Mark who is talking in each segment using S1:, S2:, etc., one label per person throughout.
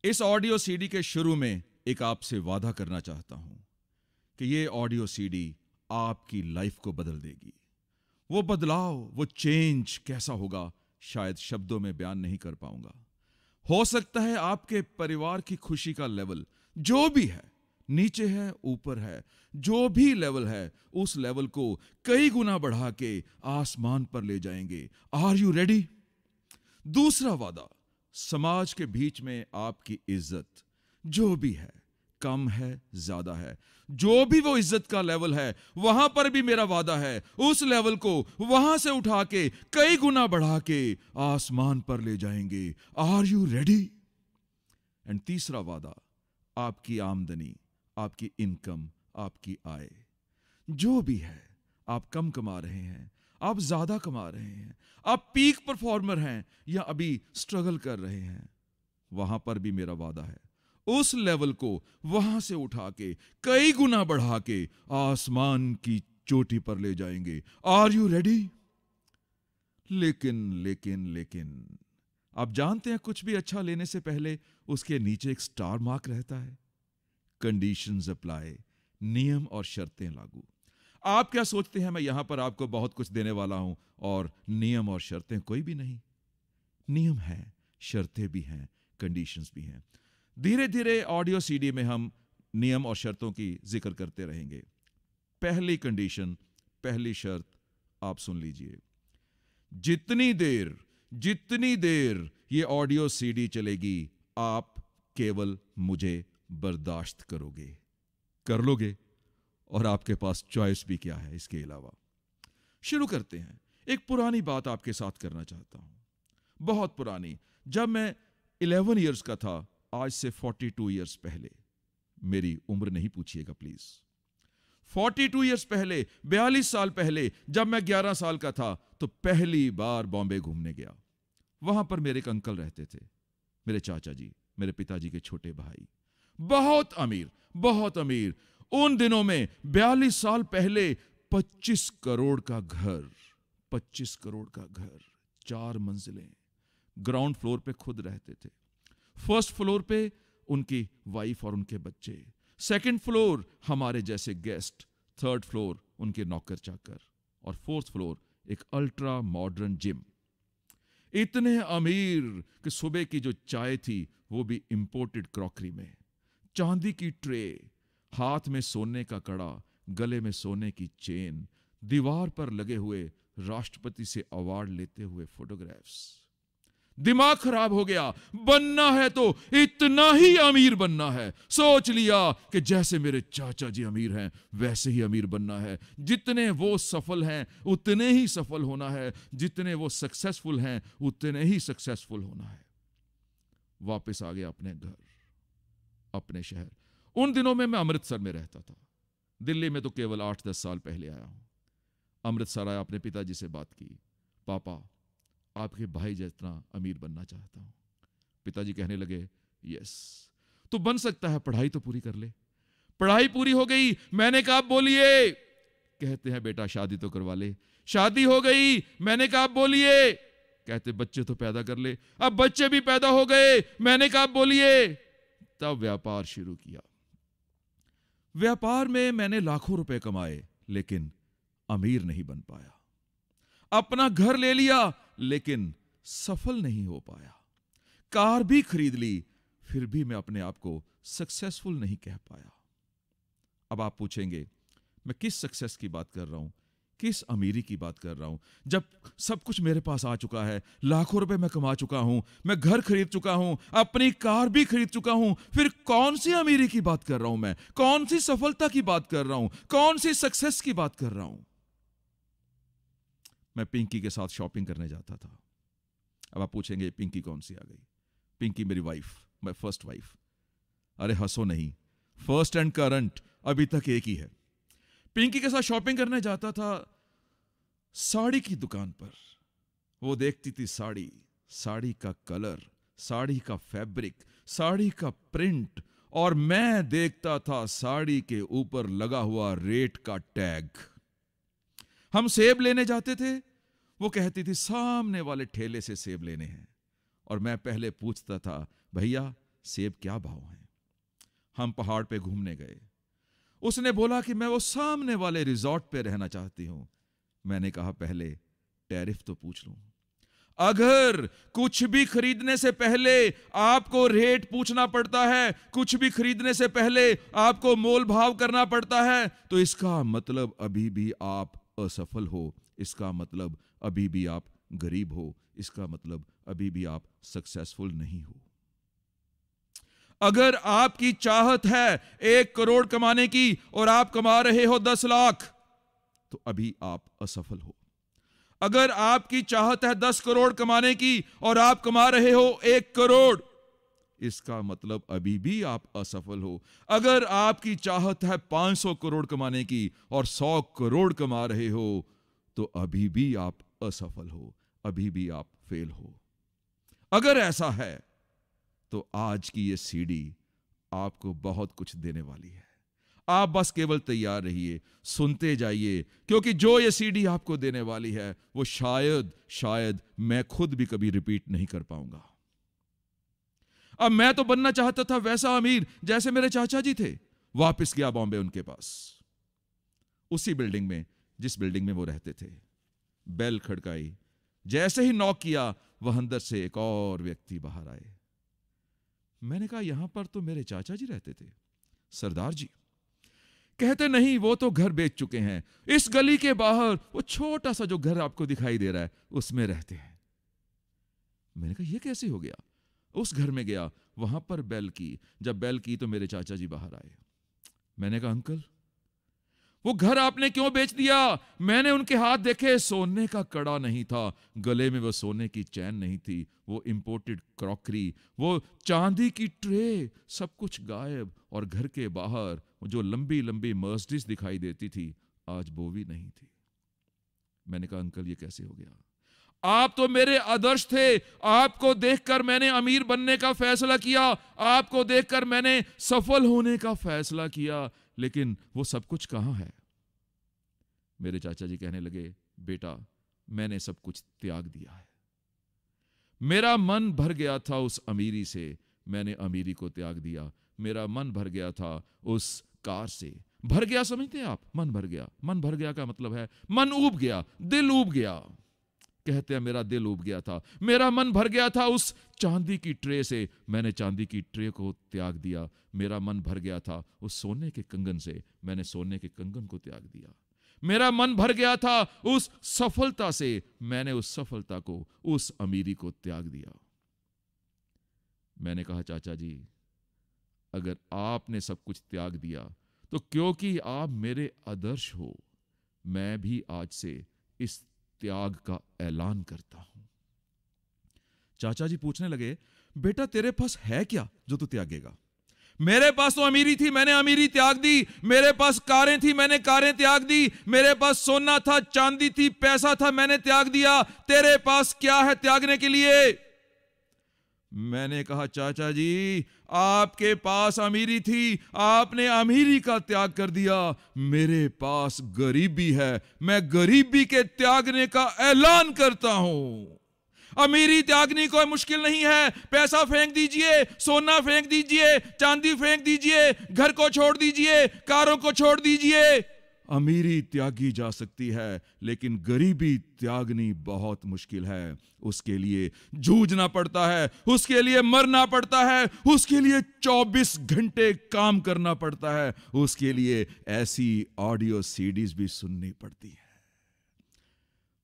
S1: इस audio CD के शुरू में एक आपसे वादा करना चाहता हूं कि ये ऑडियो सीडी आपकी लाइफ को बदल देगी। वो बदलाव, वो चेंज कैसा होगा शायद शब्दों में बयान नहीं कर पाऊंगा। हो सकता है आपके परिवार की खुशी का लेवल जो भी है, नीचे है ऊपर है, जो भी लेवल है उस लेवल को कई गुना बढ़ा के आसमान पर ले जाएंगे। Are you ready? दूसरा वादा, समाज के बीच में आपकी इज्जत जो भी है, कम है ज्यादा है, जो भी वो इज्जत का लेवल है, वहां पर भी मेरा वादा है उस लेवल को वहां से उठा के कई गुना बढ़ा के आसमान पर ले जाएंगे। Are you ready? एंड तीसरा वादा, आपकी आमदनी, आपकी इनकम, आपकी आय जो भी है, आप कम कमा रहे हैं, आप ज्यादा कमा रहे हैं, आप पीक परफॉर्मर हैं या अभी स्ट्रगल कर रहे हैं, वहां पर भी मेरा वादा है उस लेवल को वहां से उठा के कई गुना बढ़ा के आसमान की चोटी पर ले जाएंगे। Are you ready? लेकिन लेकिन लेकिन आप जानते हैं कुछ भी अच्छा लेने से पहले उसके नीचे एक स्टार मार्क रहता है। कंडीशंस अप्लाई, नियम और शर्तें लागू। आप क्या सोचते हैं मैं यहां पर आपको बहुत कुछ देने वाला हूं और नियम और शर्तें कोई भी नहीं? नियम है, शर्तें भी हैं, कंडीशंस भी हैं। धीरे धीरे ऑडियो सीडी में हम नियम और शर्तों की जिक्र करते रहेंगे। पहली कंडीशन, पहली शर्त आप सुन लीजिए। जितनी देर ये ऑडियो सीडी चलेगी आप केवल मुझे बर्दाश्त करोगे, कर लोगे, और आपके पास चॉइस भी क्या है इसके अलावा। शुरू करते हैं। एक पुरानी बात आपके साथ करना चाहता हूं, बहुत पुरानी। जब मैं 11 इयर्स का था, आज से 42 इयर्स पहले, मेरी उम्र नहीं पूछिएगा प्लीज, 42 इयर्स पहले, 42 साल पहले, जब मैं 11 साल का था तो पहली बार बॉम्बे घूमने गया। वहां पर मेरे एक अंकल रहते थे, मेरे चाचा जी, मेरे पिताजी के छोटे भाई, बहुत अमीर, बहुत अमीर। उन दिनों में 42 साल पहले 25 करोड़ का घर, 25 करोड़ का घर, 4 मंजिलें, ग्राउंड फ्लोर पे खुद रहते थे, फर्स्ट फ्लोर पे उनकी वाइफ और उनके बच्चे, सेकंड फ्लोर हमारे जैसे गेस्ट, थर्ड फ्लोर उनके नौकर चाकर, और फोर्थ फ्लोर एक अल्ट्रा मॉडर्न जिम। इतने अमीर कि सुबह की जो चाय थी वो भी इंपोर्टेड क्रॉकरी में, चांदी की ट्रे, हाथ में सोने का कड़ा, गले में सोने की चेन, दीवार पर लगे हुए राष्ट्रपति से अवार्ड लेते हुए फोटोग्राफ्स। दिमाग खराब हो गया, बनना है तो इतना ही अमीर बनना है। सोच लिया कि जैसे मेरे चाचा जी अमीर हैं वैसे ही अमीर बनना है, जितने वो सफल हैं उतने ही सफल होना है, जितने वो सक्सेसफुल हैं उतने ही सक्सेसफुल होना है। वापस आ गया अपने घर, अपने शहर। उन दिनों में मैं अमृतसर में रहता था, दिल्ली में तो केवल 8-10 साल पहले आया हूं। अमृतसर आया, अपने पिताजी से बात की, पापा आपके भाई जितना अमीर बनना चाहता हूं। पिताजी कहने लगे, यस तो बन सकता है, पढ़ाई तो पूरी कर ले। पढ़ाई पूरी हो गई, मैंने कहा बोलिए, कहते हैं बेटा शादी तो करवा ले। शादी हो गई, मैंने कहा बोलिए, कहते बच्चे तो पैदा कर ले। अब बच्चे भी पैदा हो गए, मैंने कहा बोलिए। तब व्यापार शुरू किया। व्यापार में मैंने लाखों रुपए कमाए लेकिन अमीर नहीं बन पाया। अपना घर ले लिया लेकिन सफल नहीं हो पाया। कार भी खरीद ली, फिर भी मैं अपने आप को सक्सेसफुल नहीं कह पाया। अब आप पूछेंगे मैं किस सक्सेस की बात कर रहा हूं, किस अमीरी की बात कर रहा हूं, जब सब कुछ मेरे पास आ चुका है, लाखों रुपए मैं कमा चुका हूं, मैं घर खरीद चुका हूं, अपनी कार भी खरीद चुका हूं, फिर कौन सी अमीरी की बात कर रहा हूं मैं, कौन सी सफलता की बात कर रहा हूं, कौन सी सक्सेस की बात कर रहा हूं? मैं पिंकी के साथ शॉपिंग करने जाता था। अब आप पूछेंगे पिंकी कौन सी आ गई? पिंकी मेरी वाइफ, माय फर्स्ट वाइफ। अरे हंसो नहीं, फर्स्ट एंड करंट अभी तक एक ही है। पिंकी के साथ शॉपिंग करने जाता था, साड़ी की दुकान पर। वो देखती थी साड़ी, साड़ी का कलर, साड़ी का फैब्रिक, साड़ी का प्रिंट, और मैं देखता था साड़ी के ऊपर लगा हुआ रेट का टैग। हम सेब लेने जाते थे, वो कहती थी सामने वाले ठेले से सेब लेने हैं, और मैं पहले पूछता था भैया सेब क्या भाव हैं। हम पहाड़ पे घूमने गए। उसने बोला कि मैं वो सामने वाले रिजॉर्ट पे रहना चाहती हूं। मैंने कहा पहले टैरिफ तो पूछ लूं। अगर कुछ भी खरीदने से पहले आपको रेट पूछना पड़ता है, कुछ भी खरीदने से पहले आपको मोल भाव करना पड़ता है, तो इसका मतलब अभी भी आप असफल हो, इसका मतलब अभी भी आप गरीब हो, इसका मतलब अभी भी आप सक्सेसफुल नहीं हो। अगर आपकी चाहत है 1 करोड़ कमाने की और आप कमा रहे हो 10 लाख, तो अभी आप असफल हो। अगर आपकी चाहत है 10 करोड़ कमाने की और आप कमा रहे हो 1 करोड़, इसका मतलब अभी भी आप असफल हो। अगर आपकी चाहत है 500 करोड़ कमाने की और 100 करोड़ कमा रहे हो, तो अभी भी आप असफल हो, अभी भी आप फेल हो। अगर ऐसा है तो आज की ये सीडी आपको बहुत कुछ देने वाली है। आप बस केवल तैयार रहिए, सुनते जाइए, क्योंकि जो ये सीडी आपको देने वाली है वो शायद मैं खुद भी कभी रिपीट नहीं कर पाऊंगा। अब मैं तो बनना चाहता था वैसा अमीर जैसे मेरे चाचा जी थे। वापस गया बॉम्बे उनके पास, उसी बिल्डिंग में जिस बिल्डिंग में वो रहते थे। बेल खड़काई, जैसे ही नॉक किया वह अंदर से एक और व्यक्ति बाहर आए। मैंने कहा यहां पर तो मेरे चाचा जी रहते थे। सरदार जी। कहते नहीं, वो तो घर बेच चुके हैं, इस गली के बाहर वो छोटा सा जो घर आपको दिखाई दे रहा है उसमें रहते हैं। मैंने कहा यह कैसे हो गया। उस घर में गया, वहां पर बेल की। जब बेल की तो मेरे चाचा जी बाहर आए। मैंने कहा अंकल वो घर आपने क्यों बेच दिया। मैंने उनके हाथ देखे, सोने का कड़ा नहीं था, गले में वो सोने की चैन नहीं थी, वो इंपोर्टेड क्रॉकरी, वो चांदी की ट्रे, सब कुछ गायब। और घर के बाहर जो लंबी लंबी मर्सिडीज दिखाई देती थी, आज वो भी नहीं थी। मैंने कहा अंकल ये कैसे हो गया। आप तो मेरे आदर्श थे, आपको देखकर मैंने अमीर बनने का फैसला किया, आपको देखकर मैंने सफल होने का फैसला किया, लेकिन वो सब कुछ कहां है। मेरे चाचा जी कहने लगे बेटा मैंने सब कुछ त्याग दिया है। मेरा मन भर गया था उस अमीरी से, मैंने अमीरी को त्याग दिया। मेरा मन भर गया था उस कार से। भर गया समझते हैं आप, मन भर गया। मन भर गया का मतलब है मन ऊब गया, दिल ऊब गया। कहते हैं मेरा दिल ऊब गया था। मेरा मन भर गया था उस चांदी की ट्रे से, मैंने चांदी की ट्रे को त्याग दिया। मेरा मन भर गया था उस सोने के कंगन से, मैंने सोने के कंगन को त्याग दिया। मेरा मन भर गया था उस सफलता से, मैंने उस सफलता को, उस अमीरी को त्याग दिया। मैंने कहा चाचा जी अगर आपने सब कुछ त्याग दिया तो क्योंकि आप मेरे आदर्श हो, मैं भी आज से इस त्याग का ऐलान करता हूं। चाचा जी पूछने लगे बेटा तेरे पास है क्या जो तू त्यागेगा। मेरे पास तो अमीरी थी, मैंने अमीरी त्याग दी। मेरे पास कारें थी, मैंने कारें त्याग दी। मेरे पास सोना था, चांदी थी, पैसा था, मैंने त्याग दिया। तेरे पास क्या है त्यागने के लिए। मैंने कहा चाचा जी आपके पास अमीरी थी, आपने अमीरी का त्याग कर दिया। मेरे पास गरीबी है, मैं गरीबी के त्यागने का ऐलान करता हूं। अमीरी त्यागनी कोई मुश्किल नहीं है। पैसा फेंक दीजिए, सोना फेंक दीजिए, चांदी फेंक दीजिए, घर को छोड़ दीजिए, कारों को छोड़ दीजिए। अमीरी त्यागी जा सकती है, लेकिन गरीबी त्यागनी बहुत मुश्किल है। उसके लिए जूझना पड़ता है, उसके लिए मरना पड़ता है, उसके लिए 24 घंटे काम करना पड़ता है, उसके लिए ऐसी ऑडियो सीडीज भी सुननी पड़ती है।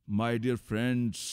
S1: माय डियर फ्रेंड्स,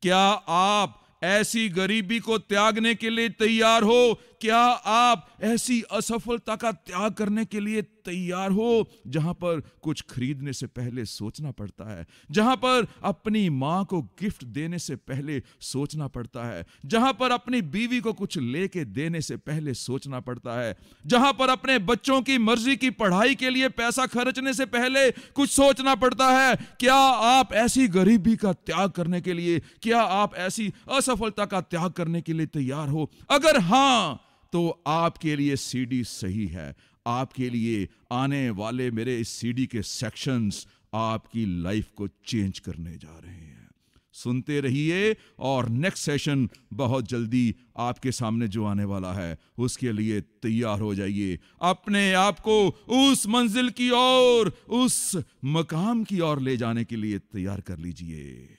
S1: क्या आप ऐसी गरीबी को त्यागने के लिए तैयार हो? क्या आप ऐसी असफलता का त्याग करने के लिए तैयार हो जहां पर कुछ खरीदने से पहले सोचना पड़ता है, जहां पर अपनी मां को गिफ्ट देने से पहले सोचना पड़ता है, जहां पर अपनी बीवी को कुछ लेके देने से पहले सोचना पड़ता है, जहां पर अपने बच्चों की मर्जी की पढ़ाई के लिए पैसा खर्चने से पहले कुछ सोचना पड़ता है? क्या आप ऐसी गरीबी का त्याग करने के लिए, क्या आप ऐसी असफलता का त्याग करने के लिए तैयार हो? अगर हां तो आपके लिए सीडी सही है। आपके लिए आने वाले मेरे इस सीडी के सेक्शंस आपकी लाइफ को चेंज करने जा रहे हैं। सुनते रहिए और नेक्स्ट सेशन बहुत जल्दी आपके सामने जो आने वाला है उसके लिए तैयार हो जाइए। अपने आप को उस मंजिल की ओर, उस मकाम की ओर ले जाने के लिए तैयार कर लीजिए।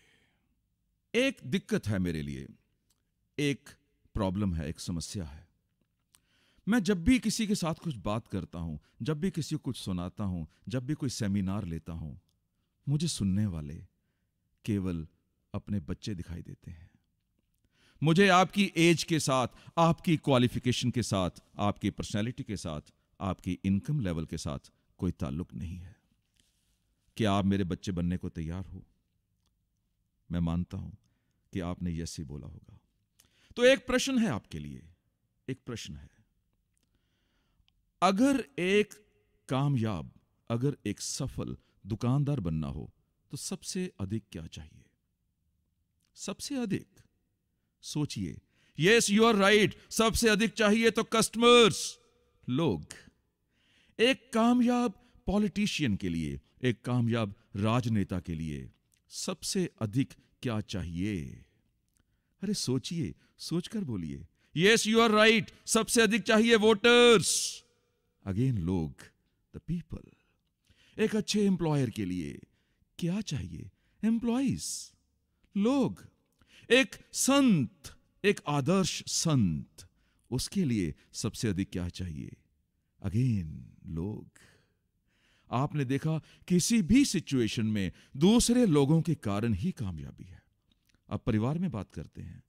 S1: एक दिक्कत है मेरे लिए, एक प्रॉब्लम है, एक समस्या है। मैं जब भी किसी के साथ कुछ बात करता हूं, जब भी किसी को कुछ सुनाता हूं, जब भी कोई सेमिनार लेता हूं, मुझे सुनने वाले केवल अपने बच्चे दिखाई देते हैं। मुझे आपकी एज के साथ, आपकी क्वालिफिकेशन के साथ, आपकी पर्सनैलिटी के साथ, आपकी इनकम लेवल के साथ कोई ताल्लुक नहीं है। क्या आप मेरे बच्चे बनने को तैयार हो? मैं मानता हूं कि आपने यस ही बोला होगा। तो एक प्रश्न है आपके लिए, एक प्रश्न है। अगर एक कामयाब, अगर एक सफल दुकानदार बनना हो तो सबसे अधिक क्या चाहिए? सबसे अधिक सोचिए। यस, यू आर राइट, सबसे अधिक चाहिए तो कस्टमर्स, लोग। एक कामयाब पॉलिटिशियन के लिए, एक कामयाब राजनेता के लिए सबसे अधिक क्या चाहिए? अरे सोचिए, सोचकर बोलिए। यस, यू आर राइट, सबसे अधिक चाहिए वोटर्स। अगेन लोग, द पीपल। एक अच्छे एम्प्लॉयर के लिए क्या चाहिए? एम्प्लॉइज, लोग। एक संत, एक आदर्श संत, उसके लिए सबसे अधिक क्या चाहिए? अगेन लोग। आपने देखा किसी भी सिचुएशन में दूसरे लोगों के कारण ही कामयाबी है। अब परिवार में बात करते हैं।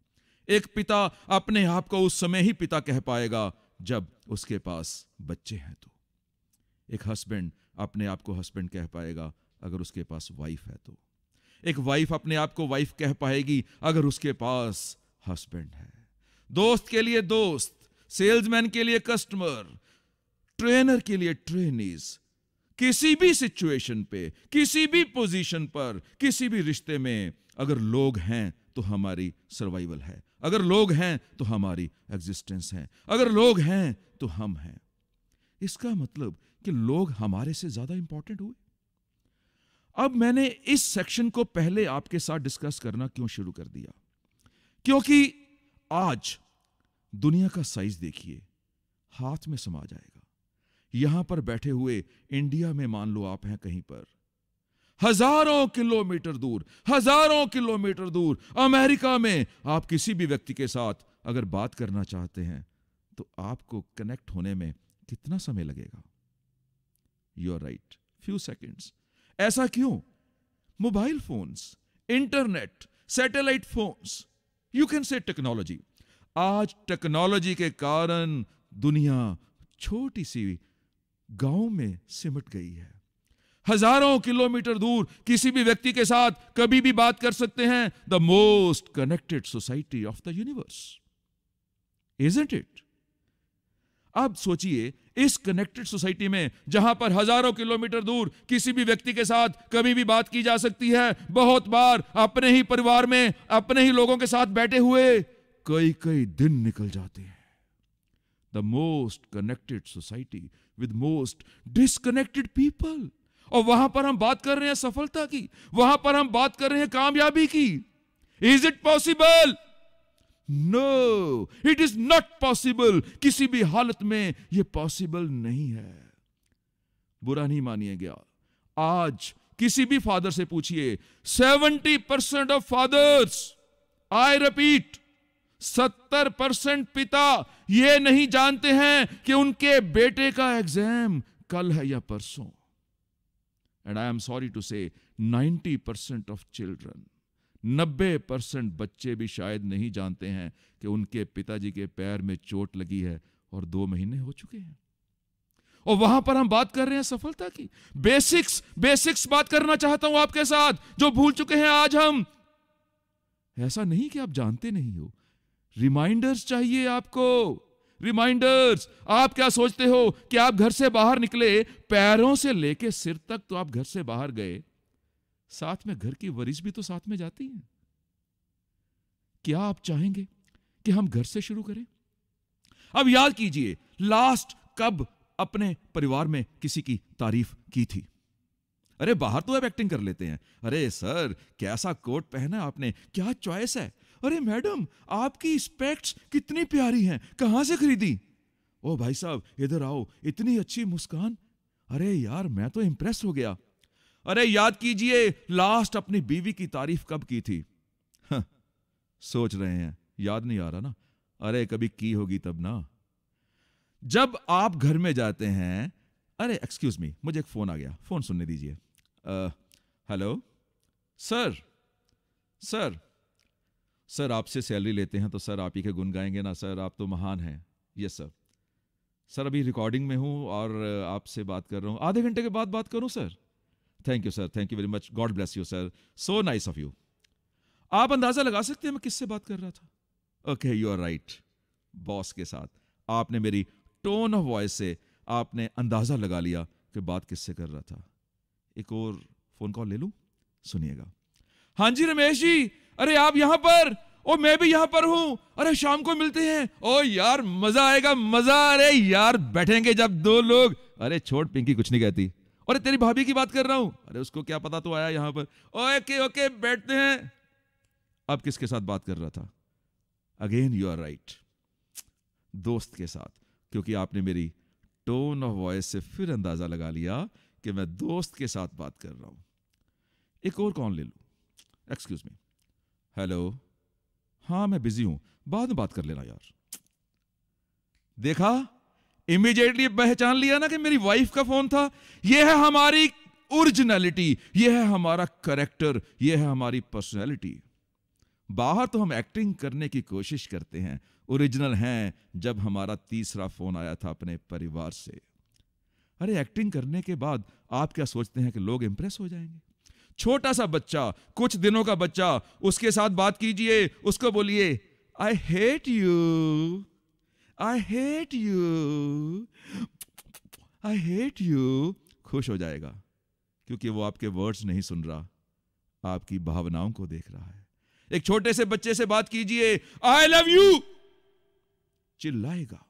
S1: एक पिता अपने आप को उस समय ही पिता कह पाएगा जब उसके पास बच्चे हैं तो। एक हस्बैंड अपने आप को हस्बैंड कह पाएगा अगर उसके पास वाइफ है तो। एक वाइफ अपने आप को वाइफ कह पाएगी अगर उसके पास हस्बैंड है। दोस्त के लिए दोस्त, सेल्समैन के लिए कस्टमर, ट्रेनर के लिए ट्रेनीज। किसी भी सिचुएशन पे, किसी भी पोजीशन पर, किसी भी रिश्ते में अगर लोग हैं तो हमारी सर्वाइवल है। अगर लोग हैं तो हमारी एग्जिस्टेंस है। अगर लोग हैं तो हम हैं। इसका मतलब कि लोग हमारे से ज्यादा इंपॉर्टेंट हुए। अब मैंने इस सेक्शन को पहले आपके साथ डिस्कस करना क्यों शुरू कर दिया? क्योंकि आज दुनिया का साइज देखिए, हाथ में समा जाएगा। यहां पर बैठे हुए इंडिया में मान लो आप हैं कहीं पर, हजारों किलोमीटर दूर, हजारों किलोमीटर दूर अमेरिका में आप किसी भी व्यक्ति के साथ अगर बात करना चाहते हैं तो आपको कनेक्ट होने में कितना समय लगेगा? You are right, few seconds. ऐसा क्यों? Mobile phones, internet, satellite phones, you can say technology. आज टेक्नोलॉजी के कारण दुनिया छोटी सी गांव में सिमट गई है। हजारों किलोमीटर दूर किसी भी व्यक्ति के साथ कभी भी बात कर सकते हैं। The most connected society of the universe, isn't it? अब सोचिए, इस कनेक्टेड सोसाइटी में जहां पर हजारों किलोमीटर दूर किसी भी व्यक्ति के साथ कभी भी बात की जा सकती है, बहुत बार अपने ही परिवार में अपने ही लोगों के साथ बैठे हुए कई कई दिन निकल जाते हैं। The most connected society with most disconnected people. और वहां पर हम बात कर रहे हैं सफलता की, वहां पर हम बात कर रहे हैं कामयाबी की। Is it possible? No, it is not possible. किसी भी हालत में यह पॉसिबल नहीं है। बुरा नहीं मानिएगा, आज किसी भी फादर से पूछिए, 70% ऑफ फादर्स, आई रिपीट, 70% पिता यह नहीं जानते हैं कि उनके बेटे का एग्जाम कल है या परसों। And I am sorry to say 90% of children, 90% बच्चे भी शायद नहीं जानते हैं कि उनके पिताजी के पैर में चोट लगी है और 2 महीने हो चुके हैं। और वहां पर हम बात कर रहे हैं सफलता की। बेसिक्स बात करना चाहता हूं आपके साथ, जो भूल चुके हैं आज हम। ऐसा नहीं कि आप जानते नहीं हो, रिमाइंडर्स चाहिए आपको, रिमाइंडर्स। आप क्या सोचते हो कि आप घर से बाहर निकले, पैरों से लेके सिर तक तो आप घर से बाहर गए, साथ में घर की वरिश भी तो साथ में जाती है। क्या आप चाहेंगे कि हम घर से शुरू करें? अब याद कीजिए, लास्ट कब अपने परिवार में किसी की तारीफ की थी? अरे बाहर तो आप एक्टिंग कर लेते हैं। अरे सर कैसा कोट पहना है आपने, क्या चॉइस है। अरे मैडम आपकी स्पेक्ट्स कितनी प्यारी हैं, कहां से खरीदी। ओ भाई साहब इधर आओ, इतनी अच्छी मुस्कान। अरे यार मैं तो इंप्रेस हो गया। अरे याद कीजिए लास्ट अपनी बीवी की तारीफ कब की थी। सोच रहे हैं याद नहीं आ रहा ना। अरे कभी की होगी तब ना। जब आप घर में जाते हैं, अरे एक्सक्यूज मी मुझे एक फोन आ गया, फोन सुनने दीजिए। Hello sir. सर सर आपसे सैलरी लेते हैं तो सर आप ही के गुण गाएंगे ना सर, आप तो महान हैं। Yes sir. सर अभी रिकॉर्डिंग में हूं और आपसे बात कर रहा हूं, आधे घंटे के बाद बात करूं sir. Thank you sir, thank you very much, God bless you sir, so nice of you. आप अंदाजा लगा सकते हैं मैं किससे बात कर रहा था। Okay you are right, boss के साथ। आपने मेरी टोन ऑफ वॉइस से आपने अंदाजा लगा लिया कि बात किससे कर रहा था। एक और फोन कॉल ले लूं, सुनिएगा। हाँ जी रमेश जी, अरे आप यहां पर, ओ मैं भी यहां पर हूं, अरे शाम को मिलते हैं। ओ यार मजा आएगा मजा। अरे यार बैठेंगे जब दो लोग। अरे छोड़ पिंकी कुछ नहीं कहती। अरे तेरी भाभी की बात कर रहा हूं। अरे उसको क्या पता तो आया यहां पर। ओके ओके बैठते हैं। अब किसके साथ बात कर रहा था। अगेन यू आर राइट, दोस्त के साथ, क्योंकि आपने मेरी टोन ऑफ वॉइस से फिर अंदाजा लगा लिया कि मैं दोस्त के साथ बात कर रहा हूं। एक और कॉल ले लूं। Excuse me. हेलो, हाँ मैं बिजी हूं, बाद में बात कर लेना यार। देखा, इमीडिएटली पहचान लिया ना कि मेरी वाइफ का फोन था। यह है हमारी ओरिजिनलिटी, यह है हमारा करेक्टर, यह है हमारी पर्सनैलिटी। बाहर तो हम एक्टिंग करने की कोशिश करते हैं, ओरिजिनल हैं जब हमारा तीसरा फोन आया था अपने परिवार से। अरे एक्टिंग करने के बाद आप क्या सोचते हैं कि लोग इंप्रेस हो जाएंगे। छोटा सा बच्चा, कुछ दिनों का बच्चा, उसके साथ बात कीजिए, उसको बोलिए I hate you, I hate you, I hate you, खुश हो जाएगा, क्योंकि वो आपके वर्ड्स नहीं सुन रहा, आपकी भावनाओं को देख रहा है। एक छोटे से बच्चे से बात कीजिए, आई लव यू, चिल्लाएगा,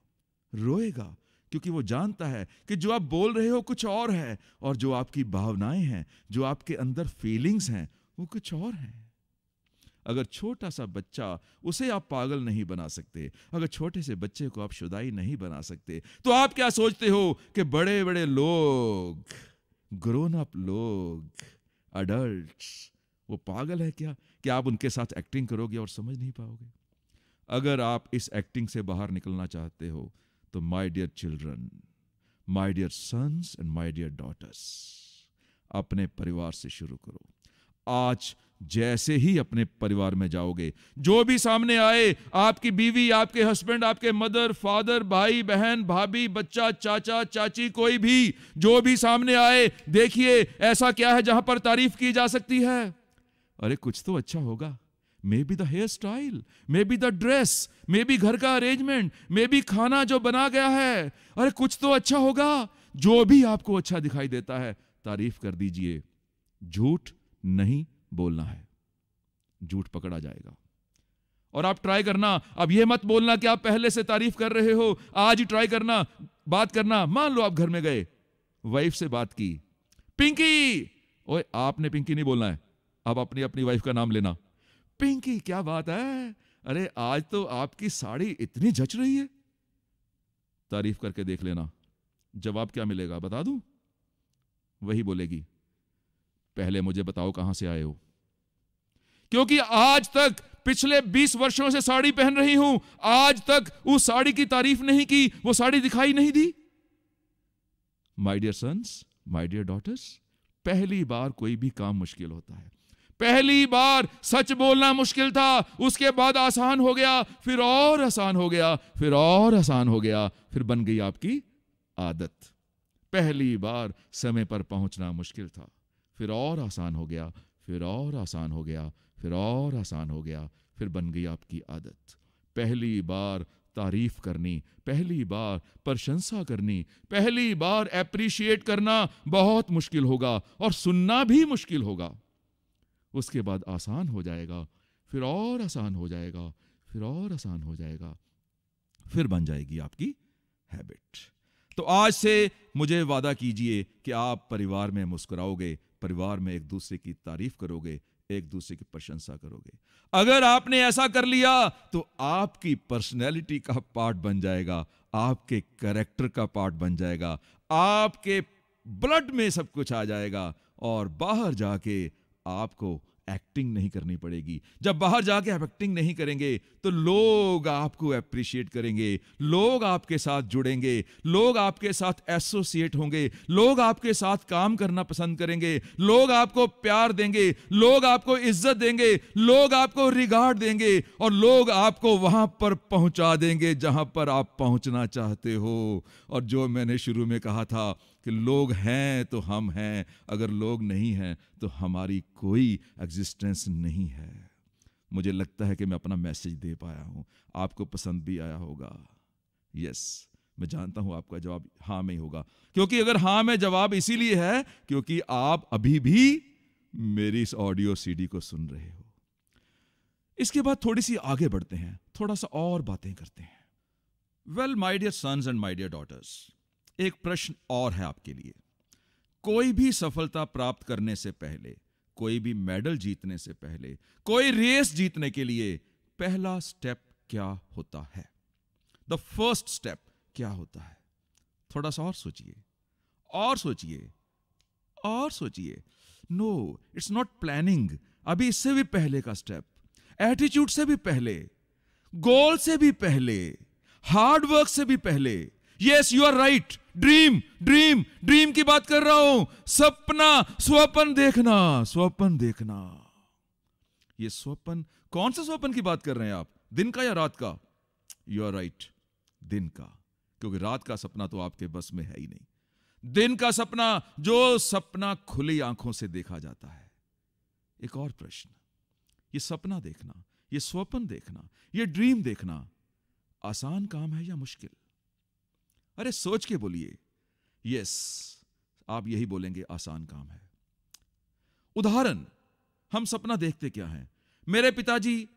S1: रोएगा, क्योंकि वो जानता है कि जो आप बोल रहे हो कुछ और है, और जो आपकी भावनाएं हैं, जो आपके अंदर फीलिंग्स हैं, वो कुछ और हैं। अगर छोटा सा बच्चा, उसे आप पागल नहीं बना सकते, अगर छोटे से बच्चे को आप शुदाई नहीं बना सकते, तो आप क्या सोचते हो कि बड़े बड़े लोग, ग्रोन अप लोग, अडल्ट्स, वो पागल है क्या कि आप उनके साथ एक्टिंग करोगे और समझ नहीं पाओगे। अगर आप इस एक्टिंग से बाहर निकलना चाहते हो तो my dear children, my dear sons and my dear daughters, अपने परिवार से शुरू करो। आज जैसे ही अपने परिवार में जाओगे, जो भी सामने आए, आपकी बीवी, आपके हस्बैंड, आपके मदर, फादर, भाई, बहन, भाभी, बच्चा, चाचा, चाची, कोई भी जो भी सामने आए, देखिए ऐसा क्या है जहां पर तारीफ की जा सकती है। अरे कुछ तो अच्छा होगा, maybe the hairstyle, maybe the dress, maybe घर का अरेंजमेंट, मे बी खाना जो बना गया है। अरे कुछ तो अच्छा होगा। जो भी आपको अच्छा दिखाई देता है तारीफ कर दीजिए। झूठ नहीं बोलना है, झूठ पकड़ा जाएगा। और आप ट्राई करना, अब यह मत बोलना कि आप पहले से तारीफ कर रहे हो, आज ही ट्राई करना, बात करना। मान लो आप घर में गए, वाइफ से बात की, पिंकी, ओए आपने पिंकी नहीं बोलना है, अब अपनी अपनी वाइफ का नाम लेना। पिंकी क्या बात है, अरे आज तो आपकी साड़ी इतनी जच रही है। तारीफ करके देख लेना, जवाब क्या मिलेगा बता दूं। वही बोलेगी, पहले मुझे बताओ कहां से आए हो, क्योंकि आज तक पिछले 20 वर्षों से साड़ी पहन रही हूं, आज तक उस साड़ी की तारीफ नहीं की, वो साड़ी दिखाई नहीं दी। My dear sons, my dear daughters, पहली बार कोई भी काम मुश्किल होता है। पहली बार सच बोलना मुश्किल था, उसके बाद आसान हो गया, फिर और आसान हो गया, फिर और आसान हो गया, फिर बन गई आपकी आदत। पहली बार समय पर पहुंचना मुश्किल था, फिर और आसान हो गया, फिर और आसान हो गया, फिर और आसान हो गया, फिर बन गई आपकी आदत। पहली बार तारीफ करनी, पहली बार प्रशंसा करनी, पहली बार एप्रिशिएट करना बहुत मुश्किल होगा, और सुनना भी मुश्किल होगा। उसके बाद आसान हो जाएगा, फिर और आसान हो जाएगा, फिर और आसान हो जाएगा, फिर बन जाएगी आपकी हैबिट। तो आज से मुझे वादा कीजिए कि आप परिवार में मुस्कुराओगे, परिवार में एक दूसरे की तारीफ करोगे, एक दूसरे की प्रशंसा करोगे। अगर आपने ऐसा कर लिया तो आपकी पर्सनैलिटी का पार्ट बन जाएगा, आपके कैरेक्टर का पार्ट बन जाएगा, आपके ब्लड में सब कुछ आ जाएगा और बाहर जाके आपको एक्टिंग नहीं करनी पड़ेगी। जब बाहर जाके आप एक्टिंग नहीं करेंगे तो लोग आपको अप्रिशिएट करेंगे, लोग आपके साथ जुड़ेंगे, लोग आपके साथ एसोसिएट होंगे, लोग आपके साथ काम करना पसंद करेंगे, लोग आपको प्यार देंगे, लोग आपको इज्जत देंगे, लोग आपको रिगार्ड देंगे और लोग आपको वहां पर पहुंचा देंगे जहां पर आप पहुंचना चाहते हो। और जो मैंने शुरू में कहा था कि लोग हैं तो हम हैं, अगर लोग नहीं हैं तो हमारी कोई एग्जिस्टेंस नहीं है। मुझे लगता है कि मैं अपना मैसेज दे पाया हूं, आपको पसंद भी आया होगा। यस, मैं जानता हूं आपका जवाब हाँ में ही होगा, क्योंकि अगर हाँ में जवाब इसीलिए है क्योंकि आप अभी भी मेरी इस ऑडियो सीडी को सुन रहे हो। इसके बाद थोड़ी सी आगे बढ़ते हैं, थोड़ा सा और बातें करते हैं। Well my dear sons and my dear daughters, एक प्रश्न और है आपके लिए। कोई भी सफलता प्राप्त करने से पहले, कोई भी मेडल जीतने से पहले, कोई रेस जीतने के लिए पहला स्टेप क्या होता है? द फर्स्ट स्टेप क्या होता है? थोड़ा सा और सोचिए, और सोचिए, और सोचिए। No, it's not planning. अभी इससे भी पहले का स्टेप, एटीट्यूड से भी पहले, गोल से भी पहले, हार्ड वर्क से भी पहले। Yes, you are right. Dream dream dream की बात कर रहा हूं। सपना, स्वप्न देखना, स्वप्न देखना। ये स्वप्न, कौन सा स्वप्न की बात कर रहे हैं आप? दिन का या रात का? यू आर राइट, दिन का, क्योंकि रात का सपना तो आपके बस में है ही नहीं। दिन का सपना, जो सपना खुली आंखों से देखा जाता है। एक और प्रश्न, ये सपना देखना, ये स्वप्न देखना, ये ड्रीम देखना आसान काम है या मुश्किल? अरे सोच के बोलिए। यस, आप यही बोलेंगे, आसान काम है। उदाहरण, हम सपना देखते क्या है? मेरे पिताजी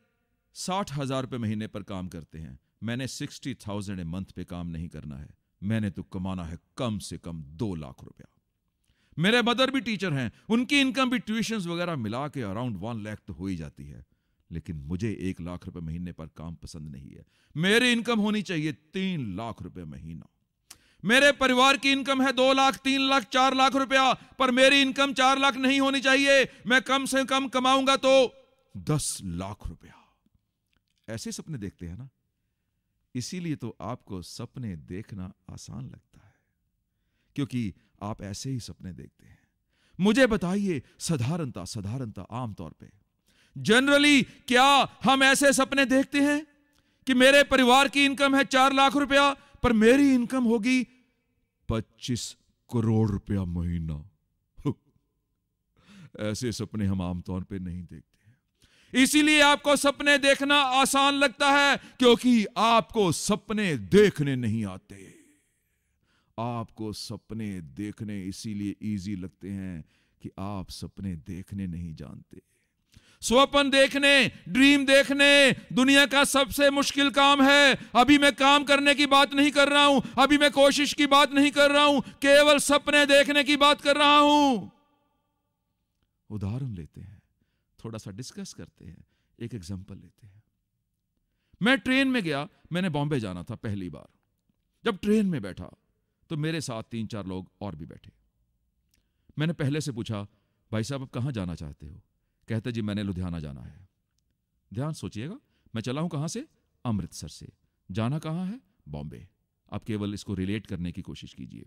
S1: 60,000 रुपए महीने पर काम करते हैं, मैंने 60,000 ए मंथ पे काम नहीं करना है, मैंने तो कमाना है कम से कम 2 लाख रुपया। मेरे मदर भी टीचर हैं, उनकी इनकम भी ट्यूशंस वगैरह मिला के अराउंड 1 लाख तो हो ही जाती है, लेकिन मुझे 1 लाख रुपए महीने पर काम पसंद नहीं है। मेरी इनकम होनी चाहिए 3 लाख रुपए महीना। मेरे परिवार की इनकम है 2 लाख, 3 लाख, 4 लाख रुपया, पर मेरी इनकम 4 लाख नहीं होनी चाहिए। मैं कम से कम कमाऊंगा तो 10 लाख रुपया। ऐसे सपने देखते हैं ना, इसीलिए तो आपको सपने देखना आसान लगता है, क्योंकि आप ऐसे ही सपने देखते हैं। मुझे बताइए, साधारणता साधारणता आमतौर पे जनरली क्या हम ऐसे सपने देखते हैं कि मेरे परिवार की इनकम है 4 लाख रुपया, पर मेरी इनकम होगी 25 करोड़ रुपया महीना? ऐसे सपने हम आमतौर पे नहीं देखते हैं। इसीलिए आपको सपने देखना आसान लगता है, क्योंकि आपको सपने देखने नहीं आते। आपको सपने देखने इसीलिए इजी लगते हैं कि आप सपने देखने नहीं जानते। स्वप्न देखने, ड्रीम देखने दुनिया का सबसे मुश्किल काम है। अभी मैं काम करने की बात नहीं कर रहा हूं, अभी मैं कोशिश की बात नहीं कर रहा हूं, केवल सपने देखने की बात कर रहा हूं। उदाहरण लेते हैं, थोड़ा सा डिस्कस करते हैं, एक एग्जांपल लेते हैं। मैं ट्रेन में गया, मैंने बॉम्बे जाना था पहली बार। जब ट्रेन में बैठा तो मेरे साथ 3-4 लोग और भी बैठे। मैंने पहले से पूछा, भाई साहब आप कहां जाना चाहते हो? कहते जी मैंने लुधियाना जाना है। ध्यान सोचिएगा, मैं चला हूं कहां से? अमृतसर से। जाना कहां है? बॉम्बे। आप केवल इसको रिलेट करने की कोशिश कीजिए।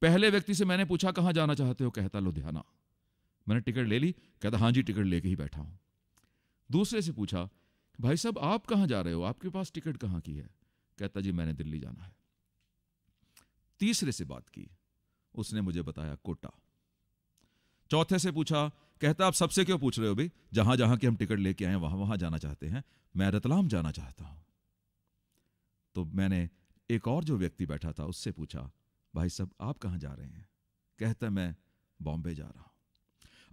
S1: पहले व्यक्ति से मैंने पूछा कहां जाना चाहते हो? कहता लुधियाना। मैंने टिकट ले ली? कहता हां जी टिकट लेके ही बैठा हूं। दूसरे से पूछा, भाई साहब आप कहां जा रहे हो, आपके पास टिकट कहां की है? कहता जी मैंने दिल्ली जाना है। तीसरे से बात की, उसने मुझे बताया कोटा। चौथे से पूछा, कहता आप सबसे क्यों पूछ रहे हो भाई, जहां जहां की हम टिकट लेके आए वहां वहां जाना चाहते हैं, मैं रतलाम जाना चाहता हूं। तो मैंने एक और जो व्यक्ति बैठा था उससे पूछा, भाई साहब आप कहां जा रहे हैं? कहता मैं बॉम्बे जा रहा हूं।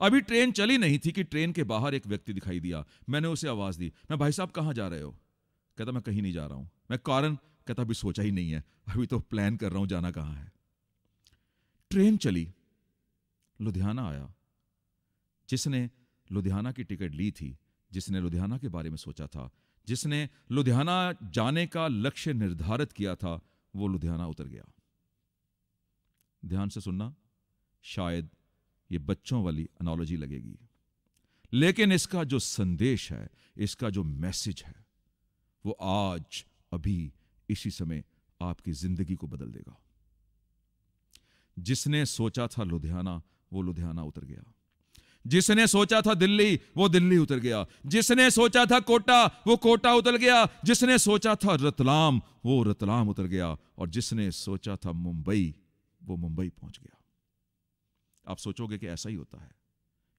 S1: अभी ट्रेन चली नहीं थी कि ट्रेन के बाहर एक व्यक्ति दिखाई दिया। मैंने उसे आवाज दी, मैं भाई साहब कहां जा रहे हो? कहता मैं कहीं नहीं जा रहा हूं। मैं कारण? कहता अभी सोचा ही नहीं है, अभी तो प्लान कर रहा हूं जाना कहां है। ट्रेन चली, लुधियाना आया, जिसने लुधियाना की टिकट ली थी, जिसने लुधियाना के बारे में सोचा था, जिसने लुधियाना जाने का लक्ष्य निर्धारित किया था, वो लुधियाना उतर गया। ध्यान से सुनना, शायद ये बच्चों वाली एनालॉजी लगेगी, लेकिन इसका जो संदेश है, इसका जो मैसेज है, वो आज अभी इसी समय आपकी जिंदगी को बदल देगा। जिसने सोचा था लुधियाना, वो लुधियाना उतर गया। जिसने सोचा था दिल्ली, वो दिल्ली उतर गया। जिसने सोचा था कोटा, वो कोटा उतर गया। जिसने सोचा था रतलाम, वो रतलाम उतर गया। और जिसने सोचा था मुंबई, वो मुंबई पहुंच गया। आप सोचोगे कि ऐसा ही होता है।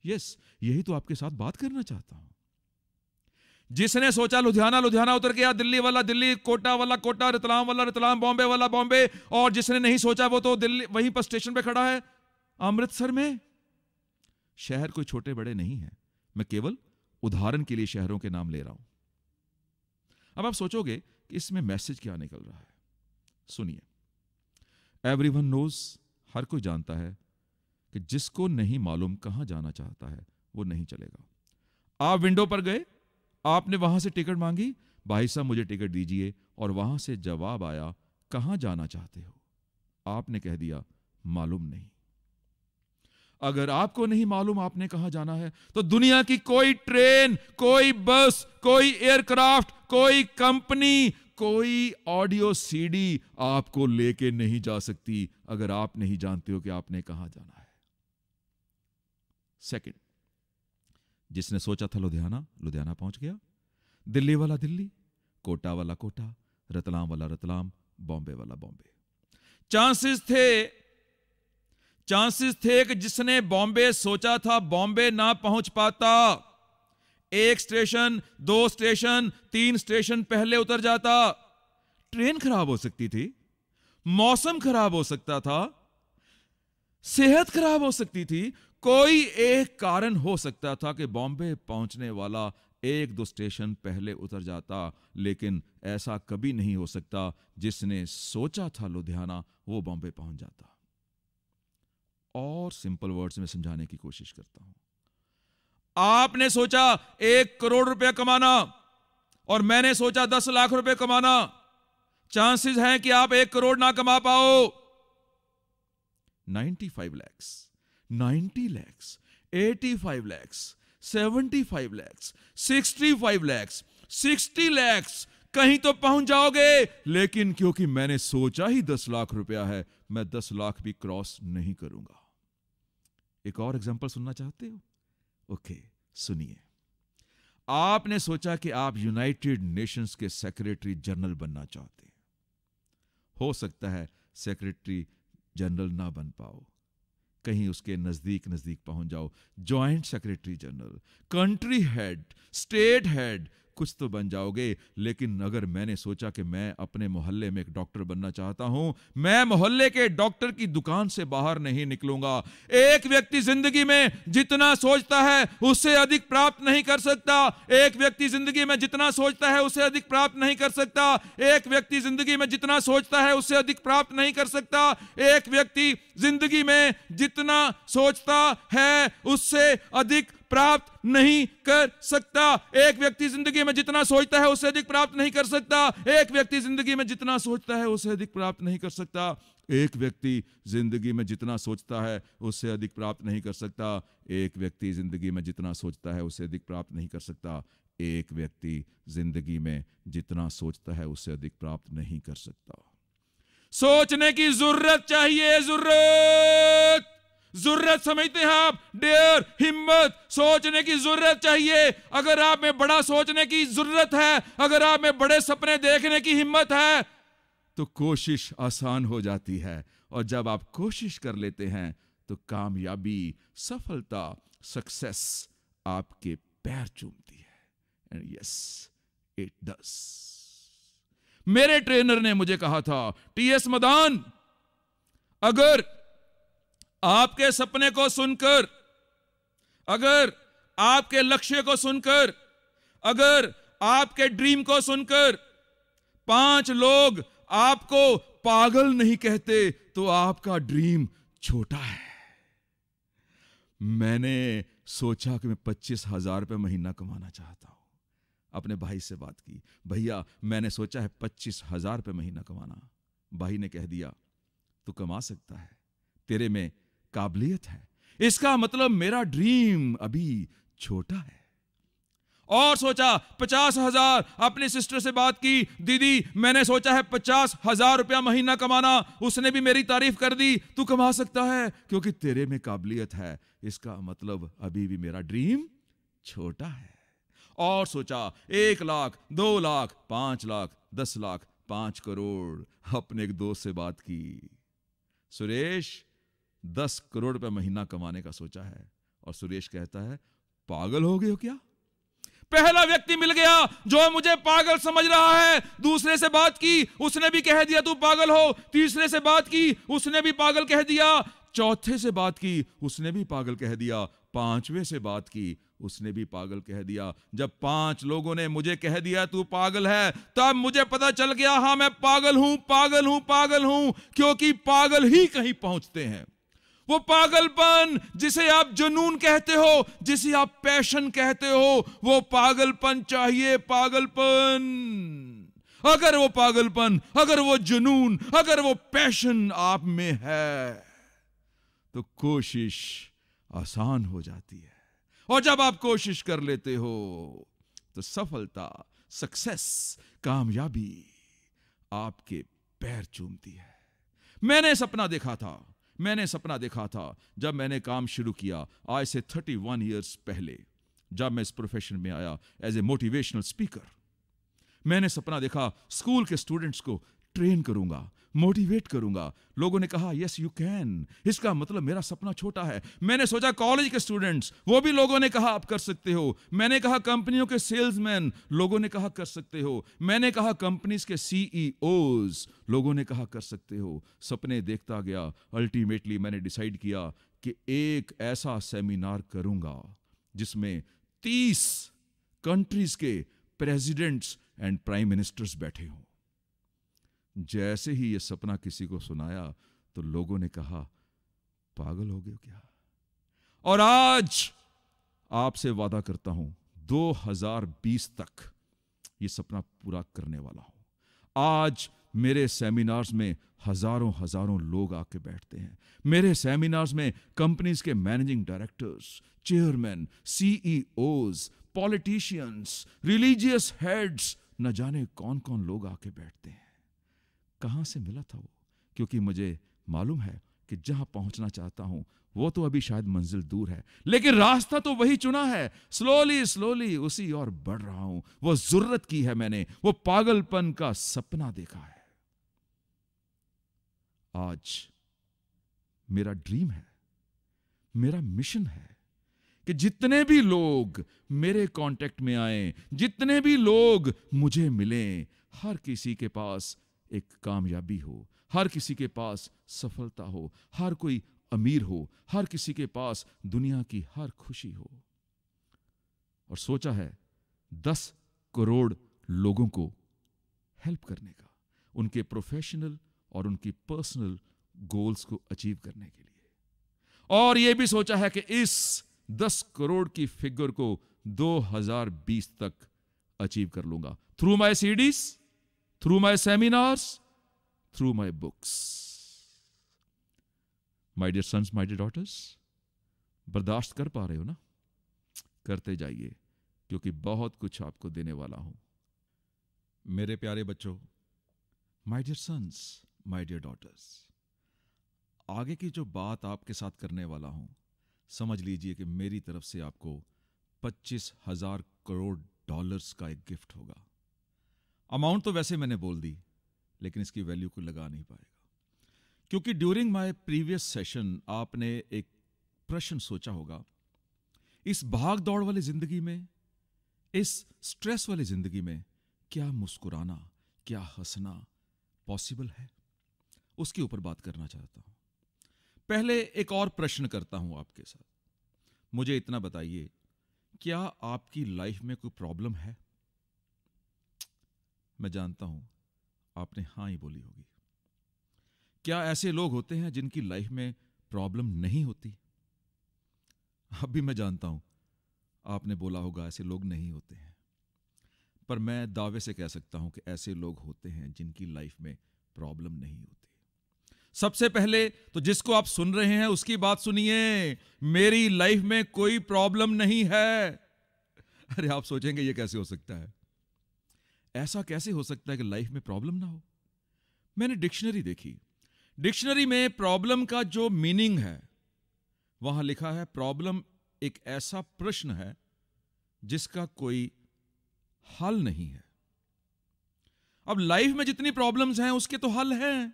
S1: यस, यही तो आपके साथ बात करना चाहता हूं। जिसने सोचा लुधियाना, लुधियाना उतर गया। दिल्ली वाला दिल्ली, कोटा वाला कोटा, रतलाम वाला रतलाम, बॉम्बे वाला बॉम्बे। और जिसने नहीं सोचा वो तो दिल्ली वहीं पर स्टेशन पे खड़ा है, अमृतसर में। शहर कोई छोटे बड़े नहीं है, मैं केवल उदाहरण के लिए शहरों के नाम ले रहा हूं। अब आप सोचोगे कि इसमें मैसेज क्या निकल रहा है। सुनिए, एवरीवन नोज, हर कोई जानता है कि जिसको नहीं मालूम कहां जाना चाहता है, वो नहीं चलेगा। आप विंडो पर गए, आपने वहां से टिकट मांगी, भाई साहब मुझे टिकट दीजिए, और वहां से जवाब आया, कहां जाना चाहते हो? आपने कह दिया, मालूम नहीं। अगर आपको नहीं मालूम आपने कहां जाना है, तो दुनिया की कोई ट्रेन, कोई बस, कोई एयरक्राफ्ट, कोई कंपनी, कोई ऑडियो सीडी आपको लेके नहीं जा सकती, अगर आप नहीं जानते हो कि आपने कहां जाना है। सेकंड, जिसने सोचा था लुधियाना, लुधियाना पहुंच गया। दिल्ली वाला दिल्ली, कोटा वाला कोटा, रतलाम वाला रतलाम, बॉम्बे वाला बॉम्बे। चांसेस थे कि जिसने बॉम्बे सोचा था बॉम्बे ना पहुंच पाता। 1 स्टेशन, 2 स्टेशन, 3 स्टेशन पहले उतर जाता। ट्रेन खराब हो सकती थी, मौसम खराब हो सकता था, सेहत खराब हो सकती थी, कोई एक कारण हो सकता था कि बॉम्बे पहुंचने वाला 1-2 स्टेशन पहले उतर जाता। लेकिन ऐसा कभी नहीं हो सकता, जिसने सोचा था लुधियाना, वो बॉम्बे पहुंच जाता। और सिंपल वर्ड्स में समझाने की कोशिश करता हूं। आपने सोचा 1 करोड़ रुपए कमाना, और मैंने सोचा 10 लाख रुपए कमाना। चांसेस हैं कि आप 1 करोड़ ना कमा पाओ। 95 lakhs, 90 lakhs, 85 lakhs, 75 lakhs, 65 lakhs, 60 lakhs, कहीं तो पहुंच जाओगे। लेकिन क्योंकि मैंने सोचा ही 10 लाख रुपया है, मैं 10 लाख भी क्रॉस नहीं करूंगा। एक और एग्जांपल सुनना चाहते हो? ओके, सुनिए। आपने सोचा कि आप यूनाइटेड नेशंस के सेक्रेटरी जनरल बनना चाहते हैं। हो सकता है सेक्रेटरी जनरल ना बन पाओ, कहीं उसके नजदीक पहुंच जाओ। Joint secretary general, country head, state head, कुछ तो बन जाओगे। लेकिन अगर मैंने सोचा कि मैं अपने मोहल्ले में एक डॉक्टर बनना चाहता हूं, मैं मोहल्ले के डॉक्टर की दुकान से बाहर नहीं निकलूंगा। एक व्यक्ति जिंदगी में जितना सोचता है उससे अधिक प्राप्त नहीं कर सकता। एक व्यक्ति जिंदगी में जितना सोचता है उससे अधिक प्राप्त नहीं कर सकता। एक व्यक्ति जिंदगी में जितना सोचता है उससे अधिक प्राप्त नहीं कर सकता। एक व्यक्ति जिंदगी में जितना सोचता है उससे अधिक प्राप्त नहीं कर सकता। एक व्यक्ति जिंदगी में जितना सोचता है उससे अधिक प्राप्त नहीं कर सकता। एक व्यक्ति जिंदगी में जितना सोचता है उससे अधिक प्राप्त नहीं कर सकता। एक व्यक्ति जिंदगी में जितना सोचता है उससे अधिक प्राप्त नहीं कर सकता। एक व्यक्ति जिंदगी में जितना सोचता है उससे अधिक प्राप्त नहीं कर सकता। एक व्यक्ति जिंदगी में जितना सोचता है उससे अधिक प्राप्त नहीं कर सकता। सोचने की जरूरत चाहिए, जरूरत समझते हैं आप? डेयर, हिम्मत, सोचने की जरूरत चाहिए। अगर आप में बड़ा सोचने की जरूरत है, अगर आप में बड़े सपने देखने की हिम्मत है, तो कोशिश आसान हो जाती है। और जब आप कोशिश कर लेते हैं तो कामयाबी, सफलता, सक्सेस आपके पैर चूमती है। And yes, it does. मेरे ट्रेनर ने मुझे कहा था, टीएस मदान, अगर आपके सपने को सुनकर, अगर आपके लक्ष्य को सुनकर, अगर आपके ड्रीम को सुनकर 5 लोग आपको पागल नहीं कहते, तो आपका ड्रीम छोटा है। मैंने सोचा कि मैं 25,000 रुपये महीना कमाना चाहता हूं। अपने भाई से बात की, भैया मैंने सोचा है 25,000 रुपये महीना कमाना। भाई ने कह दिया तू कमा सकता है, तेरे में काबिलियत है। इसका मतलब मेरा ड्रीम अभी छोटा है। और सोचा 50,000। अपनी सिस्टर से बात की, दीदी मैंने सोचा है 50,000 रुपया महीना कमाना। उसने भी मेरी तारीफ कर दी, तू कमा सकता है क्योंकि तेरे में काबिलियत है। इसका मतलब अभी भी मेरा ड्रीम छोटा है। और सोचा 1 लाख, 2 लाख, 5 लाख, 10 लाख, 5 करोड़। अपने एक दोस्त से बात की, सुरेश 10 करोड़ रुपए महीना कमाने का सोचा है। और सुरेश कहता है पागल हो गए हो क्या? पहला व्यक्ति मिल गया जो मुझे पागल समझ रहा है। दूसरे से बात की, उसने भी कह दिया तू पागल हो। तीसरे से बात की, उसने भी पागल कह दिया। चौथे से बात की, उसने भी पागल कह दिया। पांचवें से बात की, उसने भी पागल कह दिया। जब 5 लोगों ने मुझे कह दिया तू पागल है, तब मुझे पता चल गया हां मैं पागल हूं, पागल हूं, पागल हूं। क्योंकि पागल ही कहीं पहुंचते हैं। वो पागलपन जिसे आप जुनून कहते हो, जिसे आप पैशन कहते हो, वो पागलपन चाहिए, पागलपन। अगर वो पागलपन, अगर वो जुनून, अगर वो पैशन आप में है तो कोशिश आसान हो जाती है। और जब आप कोशिश कर लेते हो तो सफलता, सक्सेस, कामयाबी आपके पैर चूमती है। मैंने सपना देखा था जब मैंने काम शुरू किया आज से 31 इयर्स पहले, जब मैं इस प्रोफेशन में आया एज ए मोटिवेशनल स्पीकर। मैंने सपना देखा स्कूल के स्टूडेंट्स को ट्रेन करूंगा, मोटिवेट करूंगा। लोगों ने कहा यस यू कैन। इसका मतलब मेरा सपना छोटा है। मैंने सोचा कॉलेज के स्टूडेंट्स, वो भी लोगों ने कहा आप कर सकते हो। मैंने कहा कंपनियों के सेल्समैन, लोगों ने कहा कर सकते हो। मैंने कहा कंपनीज के सीईओज, लोगों ने कहा कर सकते हो। सपने देखता गया। अल्टीमेटली मैंने डिसाइड किया कि एक ऐसा सेमिनार करूंगा जिसमें 30 कंट्रीज के प्रेसिडेंट्स एंड प्राइम मिनिस्टर्स बैठे हों। जैसे ही यह सपना किसी को सुनाया तो लोगों ने कहा पागल हो गए क्या? और आज आपसे वादा करता हूं 2020 तक यह सपना पूरा करने वाला हूं। आज मेरे सेमिनार्स में हजारों लोग आके बैठते हैं। मेरे सेमिनार्स में कंपनीज के managing directors, chairman, CEOs, politicians, religious heads, न जाने कौन कौन लोग आके बैठते हैं। कहां से मिला था वो? क्योंकि मुझे मालूम है कि जहां पहुंचना चाहता हूं वो तो अभी शायद मंजिल दूर है, लेकिन रास्ता तो वही चुना है। स्लोली उसी और बढ़ रहा हूं। वो जरूरत की है मैंने, वो पागलपन का सपना देखा है। आज मेरा ड्रीम है, मेरा मिशन है कि जितने भी लोग मेरे कांटेक्ट में आए, जितने भी लोग मुझे मिले, हर किसी के पास एक कामयाबी हो, हर किसी के पास सफलता हो, हर कोई अमीर हो, हर किसी के पास दुनिया की हर खुशी हो। और सोचा है 10 करोड़ लोगों को हेल्प करने का, उनके प्रोफेशनल और उनकी पर्सनल गोल्स को अचीव करने के लिए। और यह भी सोचा है कि इस 10 करोड़ की फिगर को 2020 तक अचीव कर लूंगा through my CDs, through my seminars, through my books. My dear sons, my dear daughters, बर्दाश्त कर पा रहे हो ना? करते जाइए, क्योंकि बहुत कुछ आपको देने वाला हूं। मेरे प्यारे बच्चों, my dear sons, my dear daughters, आगे की जो बात आपके साथ करने वाला हूं, समझ लीजिए कि मेरी तरफ से आपको 25,000 करोड़ डॉलर्स का एक गिफ्ट होगा। अमाउंट तो वैसे मैंने बोल दी, लेकिन इसकी वैल्यू को लगा नहीं पाएगा। क्योंकि ड्यूरिंग माय प्रीवियस सेशन आपने एक प्रश्न सोचा होगा, इस भाग दौड़ वाली जिंदगी में, इस स्ट्रेस वाली जिंदगी में क्या मुस्कुराना, क्या हंसना पॉसिबल है? उसके ऊपर बात करना चाहता हूं। पहले एक और प्रश्न करता हूं आपके साथ। मुझे इतना बताइए, क्या आपकी लाइफ में कोई प्रॉब्लम है? मैं जानता हूं आपने हां ही बोली होगी। क्या ऐसे लोग होते हैं जिनकी लाइफ में प्रॉब्लम नहीं होती? अब भी मैं जानता हूं आपने बोला होगा ऐसे लोग नहीं होते हैं, पर मैं दावे से कह सकता हूं कि ऐसे लोग होते हैं जिनकी लाइफ में प्रॉब्लम नहीं होती। सबसे पहले तो जिसको आप सुन रहे हैं उसकी बात सुनिए, मेरी लाइफ में कोई प्रॉब्लम नहीं है। अरे आप सोचेंगे ये कैसे हो सकता है, ऐसा कैसे हो सकता है कि लाइफ में प्रॉब्लम ना हो। मैंने डिक्शनरी देखी, डिक्शनरी में प्रॉब्लम का जो मीनिंग है वहां लिखा है प्रॉब्लम एक ऐसा प्रश्न है जिसका कोई हल नहीं है। अब लाइफ में जितनी प्रॉब्लम्स हैं उसके तो हल हैं।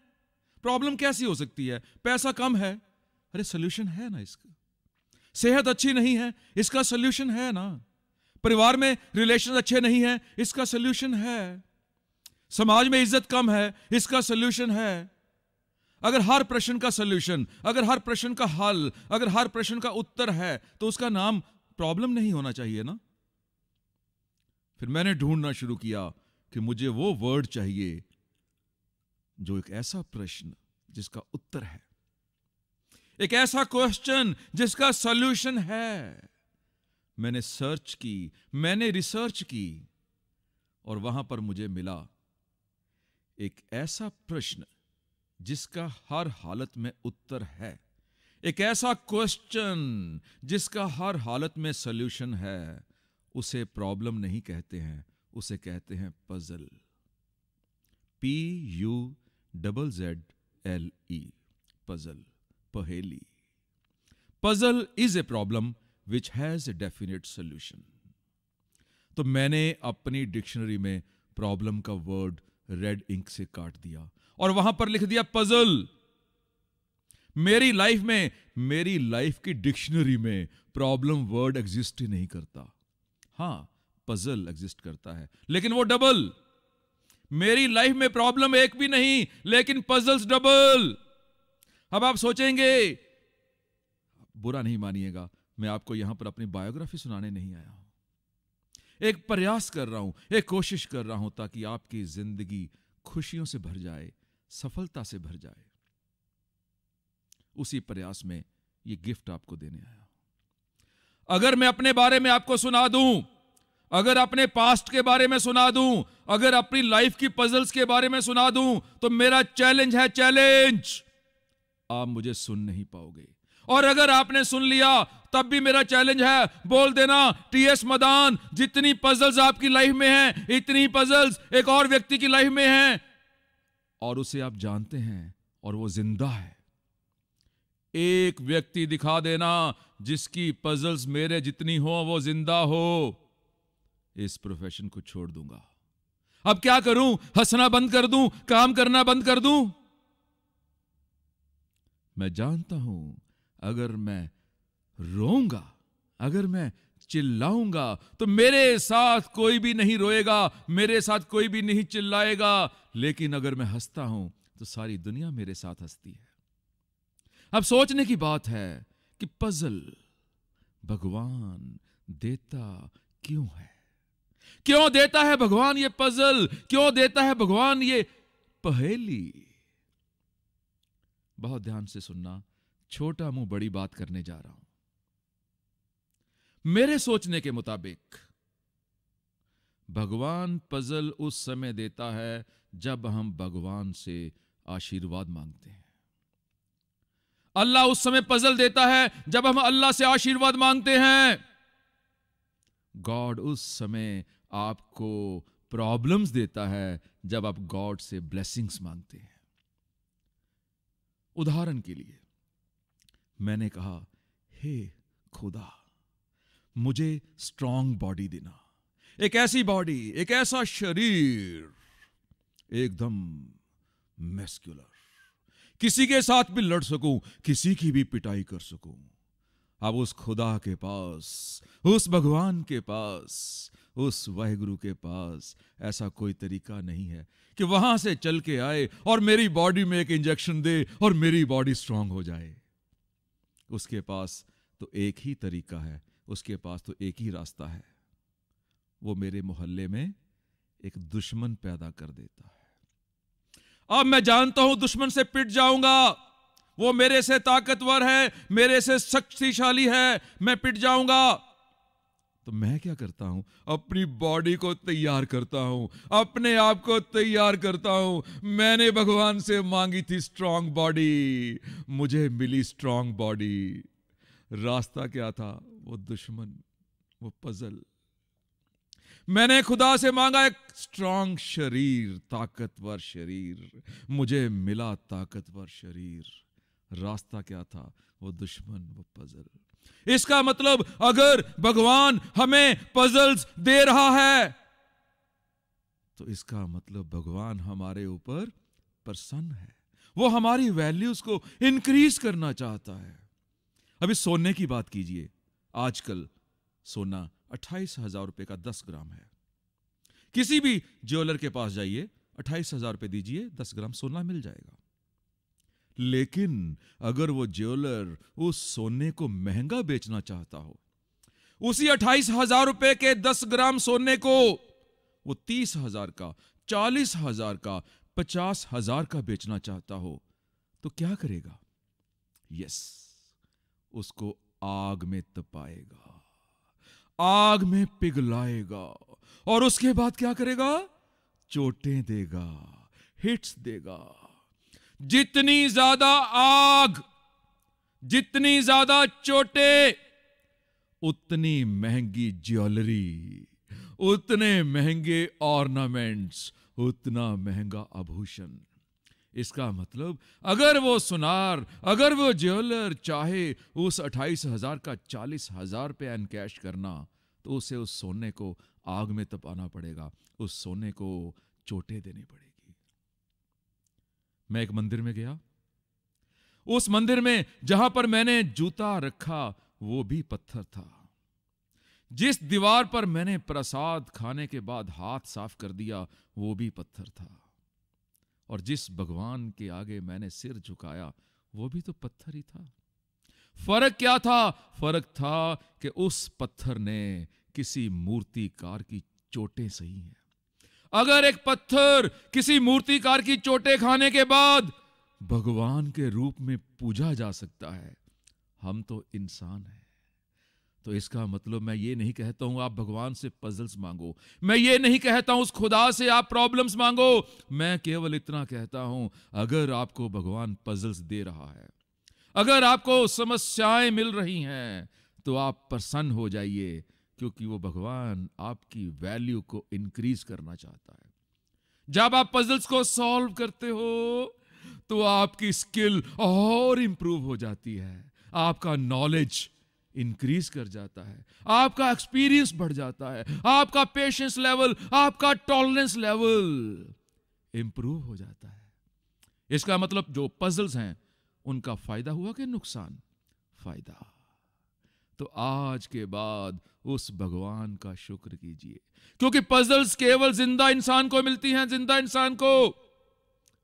S1: प्रॉब्लम कैसी हो सकती है? पैसा कम है, अरे सोल्यूशन है ना इसका। सेहत अच्छी नहीं है, इसका सोल्यूशन है ना। परिवार में रिलेशन अच्छे नहीं है, इसका सोल्यूशन है। समाज में इज्जत कम है, इसका सोल्यूशन है। अगर हर प्रश्न का सोल्यूशन, अगर हर प्रश्न का हल, अगर हर प्रश्न का उत्तर है तो उसका नाम प्रॉब्लम नहीं होना चाहिए ना। फिर मैंने ढूंढना शुरू किया कि मुझे वो वर्ड चाहिए जो एक ऐसा प्रश्न जिसका उत्तर है, एक ऐसा क्वेश्चन जिसका सॉल्यूशन है। मैंने सर्च की, मैंने रिसर्च की और वहां पर मुझे मिला एक ऐसा प्रश्न जिसका हर हालत में उत्तर है, एक ऐसा क्वेश्चन जिसका हर हालत में सॉल्यूशन है। उसे प्रॉब्लम नहीं कहते हैं, उसे कहते हैं पजल। PUZZLE, पजल, पहेली। Puzzle is a problem which has a definite solution. तो मैंने अपनी डिक्शनरी में प्रॉब्लम का वर्ड रेड इंक से काट दिया और वहां पर लिख दिया पजल। मेरी लाइफ में, मेरी लाइफ की डिक्शनरी में प्रॉब्लम वर्ड एग्जिस्ट ही नहीं करता। हां, पजल एग्जिस्ट करता है, लेकिन वो डबल। मेरी लाइफ में प्रॉब्लम एक भी नहीं, लेकिन पजल्स डबल। अब आप सोचेंगे, बुरा नहीं मानिएगा, मैं आपको यहां पर अपनी बायोग्राफी सुनाने नहीं आया हूं। एक प्रयास कर रहा हूं, एक कोशिश कर रहा हूं ताकि आपकी जिंदगी खुशियों से भर जाए, सफलता से भर जाए। उसी प्रयास में ये गिफ्ट आपको देने आया हूं। अगर मैं अपने बारे में आपको सुना दूं, अगर अपने पास्ट के बारे में सुना दूं, अगर अपनी लाइफ की पजल्स के बारे में सुना दूं, तो मेरा चैलेंज है, चैलेंज, आप मुझे सुन नहीं पाओगे। और अगर आपने सुन लिया तब भी मेरा चैलेंज है, बोल देना टीएस मदान, जितनी पजल्स आपकी लाइफ में हैं, इतनी पजल्स एक और व्यक्ति की लाइफ में हैं और उसे आप जानते हैं और वो जिंदा है। एक व्यक्ति दिखा देना जिसकी पजल्स मेरे जितनी हो, वो जिंदा हो। इस प्रोफेशन को छोड़ दूंगा। अब क्या करूं? हंसना बंद कर दूं? काम करना बंद कर दूं? मैं जानता हूं अगर मैं रोऊंगा, अगर मैं चिल्लाऊंगा तो मेरे साथ कोई भी नहीं रोएगा, मेरे साथ कोई भी नहीं चिल्लाएगा। लेकिन अगर मैं हंसता हूं तो सारी दुनिया मेरे साथ हंसती है। अब सोचने की बात है कि पजल भगवान देता क्यों है? क्यों देता है भगवान ये पजल? क्यों देता है भगवान ये पहेली? बहुत ध्यान से सुनना, छोटा मुंह बड़ी बात करने जा रहा हूं। मेरे सोचने के मुताबिक भगवान पजल उस समय देता है जब हम भगवान से आशीर्वाद मांगते हैं। अल्लाह उस समय पजल देता है जब हम अल्लाह से आशीर्वाद मांगते हैं। गॉड उस समय आपको प्रॉब्लम्स देता है जब आप गॉड से ब्लेसिंग्स मांगते हैं। उदाहरण के लिए मैंने कहा, हे खुदा, मुझे स्ट्रांग बॉडी देना, एक ऐसी बॉडी, एक ऐसा शरीर एकदम मैस्कुलर, किसी के साथ भी लड़ सकूं, किसी की भी पिटाई कर सकूं। अब उस खुदा के पास, उस भगवान के पास, उस वाहिगुरु के पास ऐसा कोई तरीका नहीं है कि वहां से चल के आए और मेरी बॉडी में एक इंजेक्शन दे और मेरी बॉडी स्ट्रांग हो जाए। उसके पास तो एक ही तरीका है, उसके पास तो एक ही रास्ता है। वो मेरे मोहल्ले में एक दुश्मन पैदा कर देता है। अब मैं जानता हूं दुश्मन से पिट जाऊंगा, वो मेरे से ताकतवर है, मेरे से शक्तिशाली है, मैं पिट जाऊंगा। तो मैं क्या करता हूं? अपनी बॉडी को तैयार करता हूं, अपने आप को तैयार करता हूं। मैंने भगवान से मांगी थी स्ट्रांग बॉडी, मुझे मिली स्ट्रांग बॉडी। रास्ता क्या था? वो दुश्मन, वो पजल। मैंने खुदा से मांगा एक स्ट्रांग शरीर, ताकतवर शरीर, मुझे मिला ताकतवर शरीर। रास्ता क्या था? वो दुश्मन, वो पजल। इसका मतलब अगर भगवान हमें पजल्स दे रहा है तो इसका मतलब भगवान हमारे ऊपर प्रसन्न है, वो हमारी वैल्यूज को इंक्रीज करना चाहता है। अभी सोने की बात कीजिए। आजकल सोना 28,000 रुपए का 10 ग्राम है। किसी भी ज्वेलर के पास जाइए, 28,000 रुपए दीजिए, 10 ग्राम सोना मिल जाएगा। लेकिन अगर वो ज्वेलर उस सोने को महंगा बेचना चाहता हो, उसी 28,000 रुपए के 10 ग्राम सोने को वो 30,000 का, 40,000 का, 50,000 का बेचना चाहता हो, तो क्या करेगा? यस, उसको आग में तपाएगा, आग में पिघलाएगा, और उसके बाद क्या करेगा? चोटें देगा, हिट्स देगा। जितनी ज्यादा आग, जितनी ज्यादा चोटें, उतनी महंगी ज्वेलरी, उतने महंगे ऑर्नामेंट्स, उतना महंगा आभूषण। इसका मतलब अगर वो सुनार, अगर वो ज्वेलर चाहे उस 28,000 का 40,000 पे एनकैश करना, तो उसे उस सोने को आग में तपाना पड़ेगा, उस सोने को चोटें देनी पड़ेगी। मैं एक मंदिर में गया। उस मंदिर में जहां पर मैंने जूता रखा वो भी पत्थर था। जिस दीवार पर मैंने प्रसाद खाने के बाद हाथ साफ कर दिया वो भी पत्थर था। और जिस भगवान के आगे मैंने सिर झुकाया वो भी तो पत्थर ही था। फर्क क्या था? फर्क था कि उस पत्थर ने किसी मूर्तिकार की चोटें सही हैं। अगर एक पत्थर किसी मूर्तिकार की चोटें खाने के बाद भगवान के रूप में पूजा जा सकता है, हम तो इंसान हैं। तो इसका मतलब मैं ये नहीं कहता हूं आप भगवान से पजल्स मांगो, मैं ये नहीं कहता हूं उस खुदा से आप प्रॉब्लम्स मांगो। मैं केवल इतना कहता हूं, अगर आपको भगवान पजल्स दे रहा है, अगर आपको समस्याएं मिल रही हैं, तो आप प्रसन्न हो जाइए, क्योंकि वो भगवान आपकी वैल्यू को इंक्रीज करना चाहता है। जब आप पजल्स को सॉल्व करते हो तो आपकी स्किल और इंप्रूव हो जाती है, आपका नॉलेज इंक्रीज कर जाता है, आपका एक्सपीरियंस बढ़ जाता है, आपका पेशेंस लेवल, आपका टॉलरेंस लेवल इंप्रूव हो जाता है। इसका मतलब जो पजल्स हैं उनका फायदा हुआ कि नुकसान? फायदा। तो आज के बाद उस भगवान का शुक्र कीजिए, क्योंकि पजल्स केवल जिंदा इंसान को मिलती हैं, जिंदा इंसान को।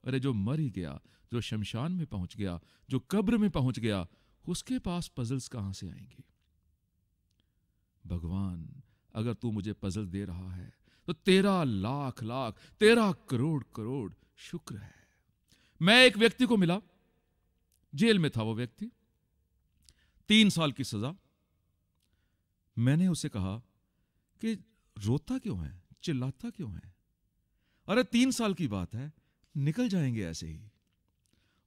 S1: अरे जो मर ही गया, जो शमशान में पहुंच गया, जो कब्र में पहुंच गया, उसके पास पजल्स कहां से आएंगे? भगवान अगर तू मुझे पजल दे रहा है तो तेरा लाख लाख, तेरा करोड़ करोड़ शुक्र है। मैं एक व्यक्ति को मिला, जेल में था वो व्यक्ति, 3 साल की सजा। मैंने उसे कहा कि रोता क्यों है, चिल्लाता क्यों है? अरे 3 साल की बात है, निकल जाएंगे ऐसे ही।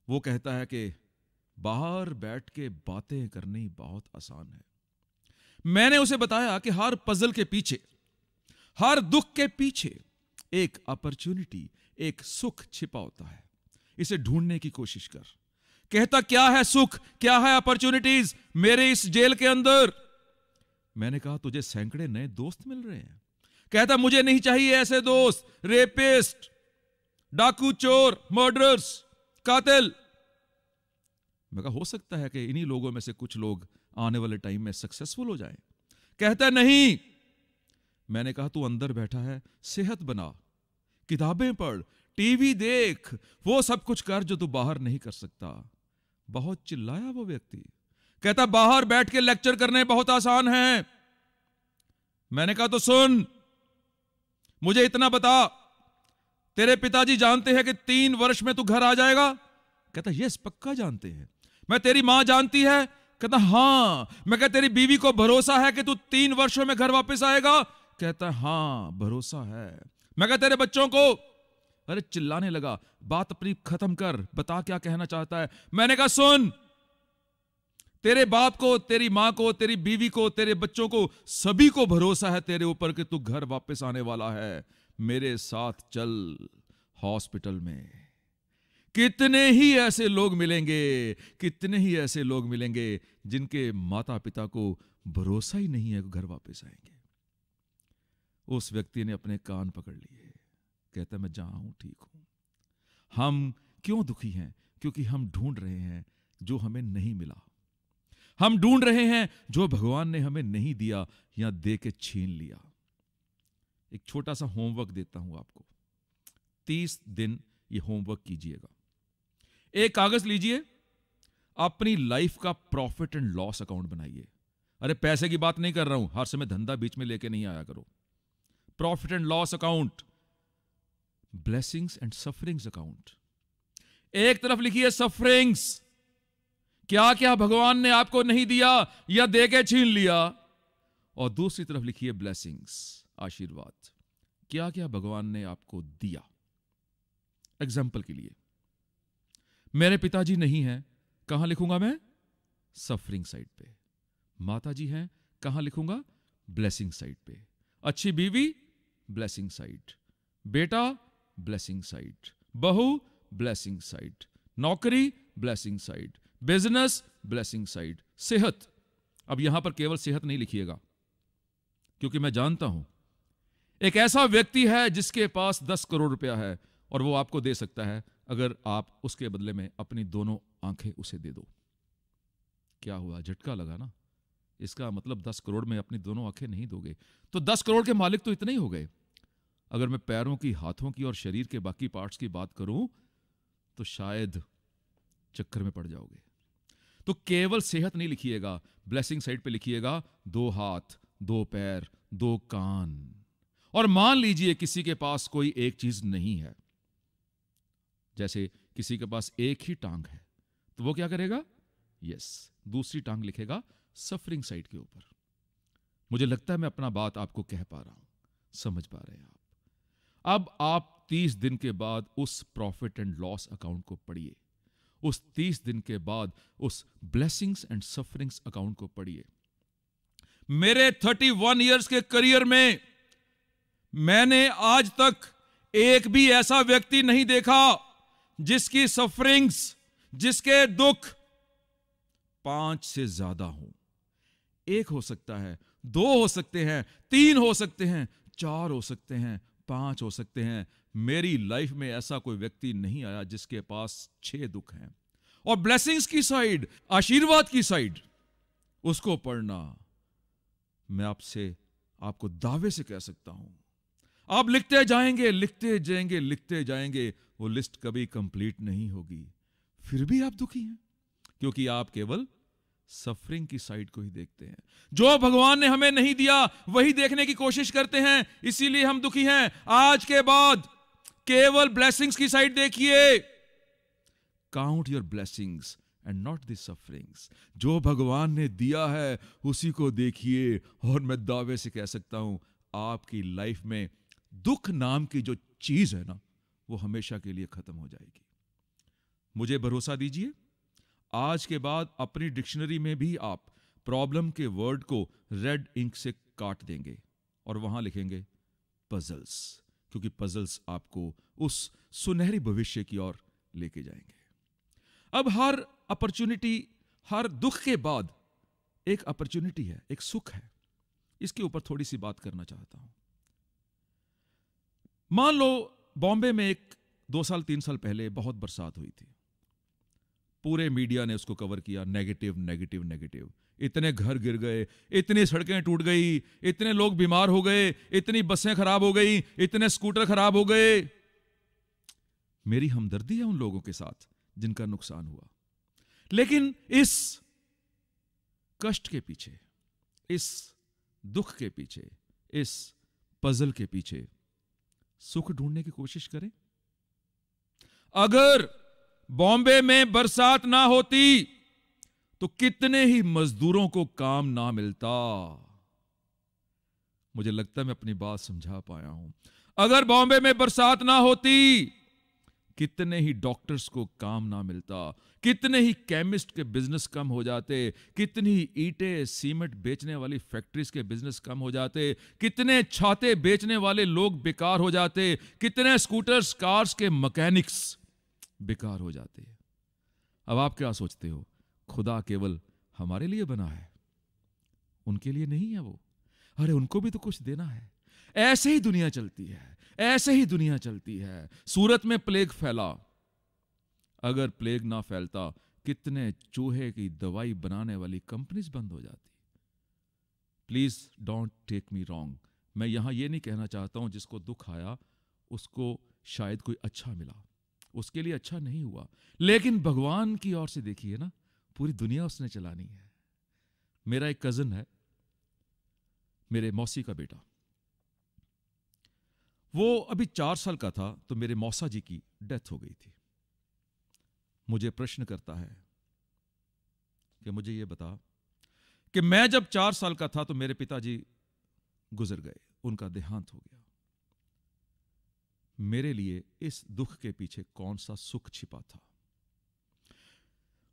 S1: वो कहता है कि बाहर बैठ के बातें करनी बहुत आसान है। मैंने उसे बताया कि हर पजल के पीछे, हर दुख के पीछे एक अपॉर्चुनिटी, एक सुख छिपा होता है। इसे ढूंढने की कोशिश कर। कहता क्या है सुख, क्या है अपॉर्चुनिटीज मेरे इस जेल के अंदर? मैंने कहा तुझे सैकड़े नए दोस्त मिल रहे हैं। कहता मुझे नहीं चाहिए ऐसे दोस्त, रेपिस्ट, डाकू, चोर, मर्डरर्स, कातिल। मैं कहा हो सकता है कि इन्हीं लोगों में से कुछ लोग आने वाले टाइम में सक्सेसफुल हो जाएं। कहता नहीं। मैंने कहा तू अंदर बैठा है, सेहत बना, किताबें पढ़, टीवी देख, वो सब कुछ कर जो तू बाहर नहीं कर सकता। बहुत चिल्लाया वो व्यक्ति। कहता बाहर बैठ के लेक्चर करने बहुत आसान है। मैंने कहा तो सुन, मुझे इतना बता, तेरे पिताजी जानते हैं कि 3 वर्ष में तू घर आ जाएगा? कहता यस, पक्का जानते हैं। मैं तेरी मां जानती है? कहता हाँ। मैं कहा तेरी बीवी को भरोसा है कि तू 3 वर्षों में घर वापस आएगा? कहता हाँ भरोसा है। मैं कहा तेरे बच्चों को? अरे चिल्लाने लगा, बात अपनी खत्म कर, बता क्या कहना चाहता है। मैंने कहा सुन, तेरे बाप को, तेरी मां को, तेरी बीवी को, तेरे बच्चों को, सभी को भरोसा है तेरे ऊपर कि तू घर वापस आने वाला है। मेरे साथ चल हॉस्पिटल में। कितने ही ऐसे लोग मिलेंगे, कितने ही ऐसे लोग मिलेंगे जिनके माता पिता को भरोसा ही नहीं है कि घर वापस आएंगे। उस व्यक्ति ने अपने कान पकड़ लिए, कहता मैं जहां हूं ठीक हूं। हम क्यों दुखी हैं? क्योंकि हम ढूंढ रहे हैं जो हमें नहीं मिला। हम ढूंढ रहे हैं जो भगवान ने हमें नहीं दिया या दे के छीन लिया। एक छोटा सा होमवर्क देता हूं आपको, 30 दिन ये होमवर्क कीजिएगा। एक कागज लीजिए, अपनी लाइफ का प्रॉफिट एंड लॉस अकाउंट बनाइए। अरे पैसे की बात नहीं कर रहा हूं, हर समय धंधा बीच में लेके नहीं आया करो। Profit and loss account, blessings and sufferings account. एक तरफ लिखिए सफरिंग्स, क्या क्या भगवान ने आपको नहीं दिया या दे के छीन लिया, और दूसरी तरफ लिखिए ब्लेसिंग्स, आशीर्वाद, क्या क्या भगवान ने आपको दिया। एग्जाम्पल के लिए, मेरे पिताजी नहीं हैं, कहां लिखूंगा मैं? सफरिंग साइड पे। माताजी हैं, कहां लिखूंगा? ब्लेसिंग साइड पे। अच्छी बीवी, ब्लेसिंग साइड। बेटा, ब्लेसिंग साइड। बहू, ब्लेसिंग साइड। नौकरी, blessing side. Business, blessing side. सेहत, अब यहां पर केवल सेहत नहीं लिखिएगा, क्योंकि मैं जानता हूं एक ऐसा व्यक्ति है जिसके पास 10 करोड़ रुपया है और वो आपको दे सकता है अगर आप उसके बदले में अपनी दोनों आंखें उसे दे दो। क्या हुआ? झटका लगा ना? इसका मतलब 10 करोड़ में अपनी दोनों आंखें नहीं दोगे तो 10 करोड़ के मालिक तो इतने ही हो गए। अगर मैं पैरों की, हाथों की और शरीर के बाकी पार्ट्स की बात करूं तो शायद चक्कर में पड़ जाओगे। तो केवल सेहत नहीं लिखिएगा, ब्लेसिंग साइड पे लिखिएगा 2 हाथ, 2 पैर, 2 कान। और मान लीजिए किसी के पास कोई एक चीज नहीं है, जैसे किसी के पास एक ही टांग है, तो वो क्या करेगा? यस, दूसरी टांग लिखेगा सफरिंग साइड के ऊपर। मुझे लगता है मैं अपना बात आपको कह पा रहा हूं, समझ पा रहे हैं आप। अब आप 30 दिन के बाद उस प्रॉफिट एंड लॉस अकाउंट को पढ़िए, उस 30 दिन के बाद उस ब्लेसिंग्स एंड सफरिंग्स अकाउंट को पढ़िए। मेरे 31 इयर्स के करियर में मैंने आज तक एक भी ऐसा व्यक्ति नहीं देखा जिसकी सफरिंग्स, जिसके दुख 5 से ज्यादा हो। 1 हो सकता है, 2 हो सकते हैं, 3 हो सकते हैं, 4 हो सकते हैं, 5 हो सकते हैं। मेरी लाइफ में ऐसा कोई व्यक्ति नहीं आया जिसके पास 6 दुख हैं। और ब्लेसिंग्स की साइड, आशीर्वाद की साइड, उसको पढ़ना मैं आपको दावे से कह सकता हूं, आप लिखते जाएंगे, लिखते जाएंगे, लिखते जाएंगे, वो लिस्ट कभी कंप्लीट नहीं होगी। फिर भी आप दुखी हैं क्योंकि आप केवल सफरिंग की साइड को ही देखते हैं। जो भगवान ने हमें नहीं दिया वही देखने की कोशिश करते हैं, इसीलिए हम दुखी हैं। आज के बाद केवल ब्लेसिंग्स की साइड देखिए। Count your blessings and not the sufferings. जो भगवान ने दिया है उसी को देखिए, और मैं दावे से कह सकता हूं आपकी लाइफ में दुख नाम की जो चीज है ना, वो हमेशा के लिए खत्म हो जाएगी। मुझे भरोसा दीजिए, आज के बाद अपनी डिक्शनरी में भी आप प्रॉब्लम के वर्ड को रेड इंक से काट देंगे और वहां लिखेंगे पजल्स, क्योंकि पजल्स आपको उस सुनहरी भविष्य की ओर लेके जाएंगे। अब हर अपॉर्चुनिटी, हर दुख के बाद एक अपॉर्चुनिटी है, एक सुख है। इसके ऊपर थोड़ी सी बात करना चाहता हूं। मान लो बॉम्बे में 2 साल 3 साल पहले बहुत बरसात हुई थी। पूरे मीडिया ने उसको कवर किया, नेगेटिव नेगेटिव नेगेटिव। इतने घर गिर गए, इतनी सड़कें टूट गई, इतने लोग बीमार हो गए, इतनी बसें खराब हो गई, इतने स्कूटर खराब हो गए। मेरी हमदर्दी है उन लोगों के साथ जिनका नुकसान हुआ, लेकिन इस कष्ट के पीछे, इस दुख के पीछे, इस पजल के पीछे सुख ढूंढने की कोशिश करें। अगर बॉम्बे में बरसात ना होती तो कितने ही मजदूरों को काम ना मिलता। मुझे लगता है मैं अपनी बात समझा पाया हूं। अगर बॉम्बे में बरसात ना होती, कितने ही डॉक्टर्स को काम ना मिलता, कितने ही केमिस्ट के बिजनेस कम हो जाते, कितनी ही ईंटें सीमेंट बेचने वाली फैक्ट्रीज के बिजनेस कम हो जाते, कितने छाते बेचने वाले लोग बेकार हो जाते, कितने स्कूटर्स कार्स के मैकेनिक्स बेकार हो जाते। अब आप क्या सोचते हो, खुदा केवल हमारे लिए बना है? उनके लिए नहीं है वो? अरे उनको भी तो कुछ देना है। ऐसे ही दुनिया चलती है, ऐसे ही दुनिया चलती है। सूरत में प्लेग फैला, अगर प्लेग ना फैलता कितने चूहे की दवाई बनाने वाली कंपनीज बंद हो जाती। Please don't take me wrong, मैं यहां यह नहीं कहना चाहता हूं जिसको दुख आया उसको शायद कोई अच्छा मिला, उसके लिए अच्छा नहीं हुआ, लेकिन भगवान की ओर से देखिए ना, पूरी दुनिया उसने चलानी है। मेरा एक कजन है, मेरे मौसी का बेटा, वो अभी 4 साल का था तो मेरे मौसा जी की डेथ हो गई थी। मुझे प्रश्न करता है कि मुझे यह बता कि मैं जब 4 साल का था तो मेरे पिताजी गुजर गए, उनका देहांत हो गया। मेरे लिए इस दुख के पीछे कौन सा सुख छिपा था?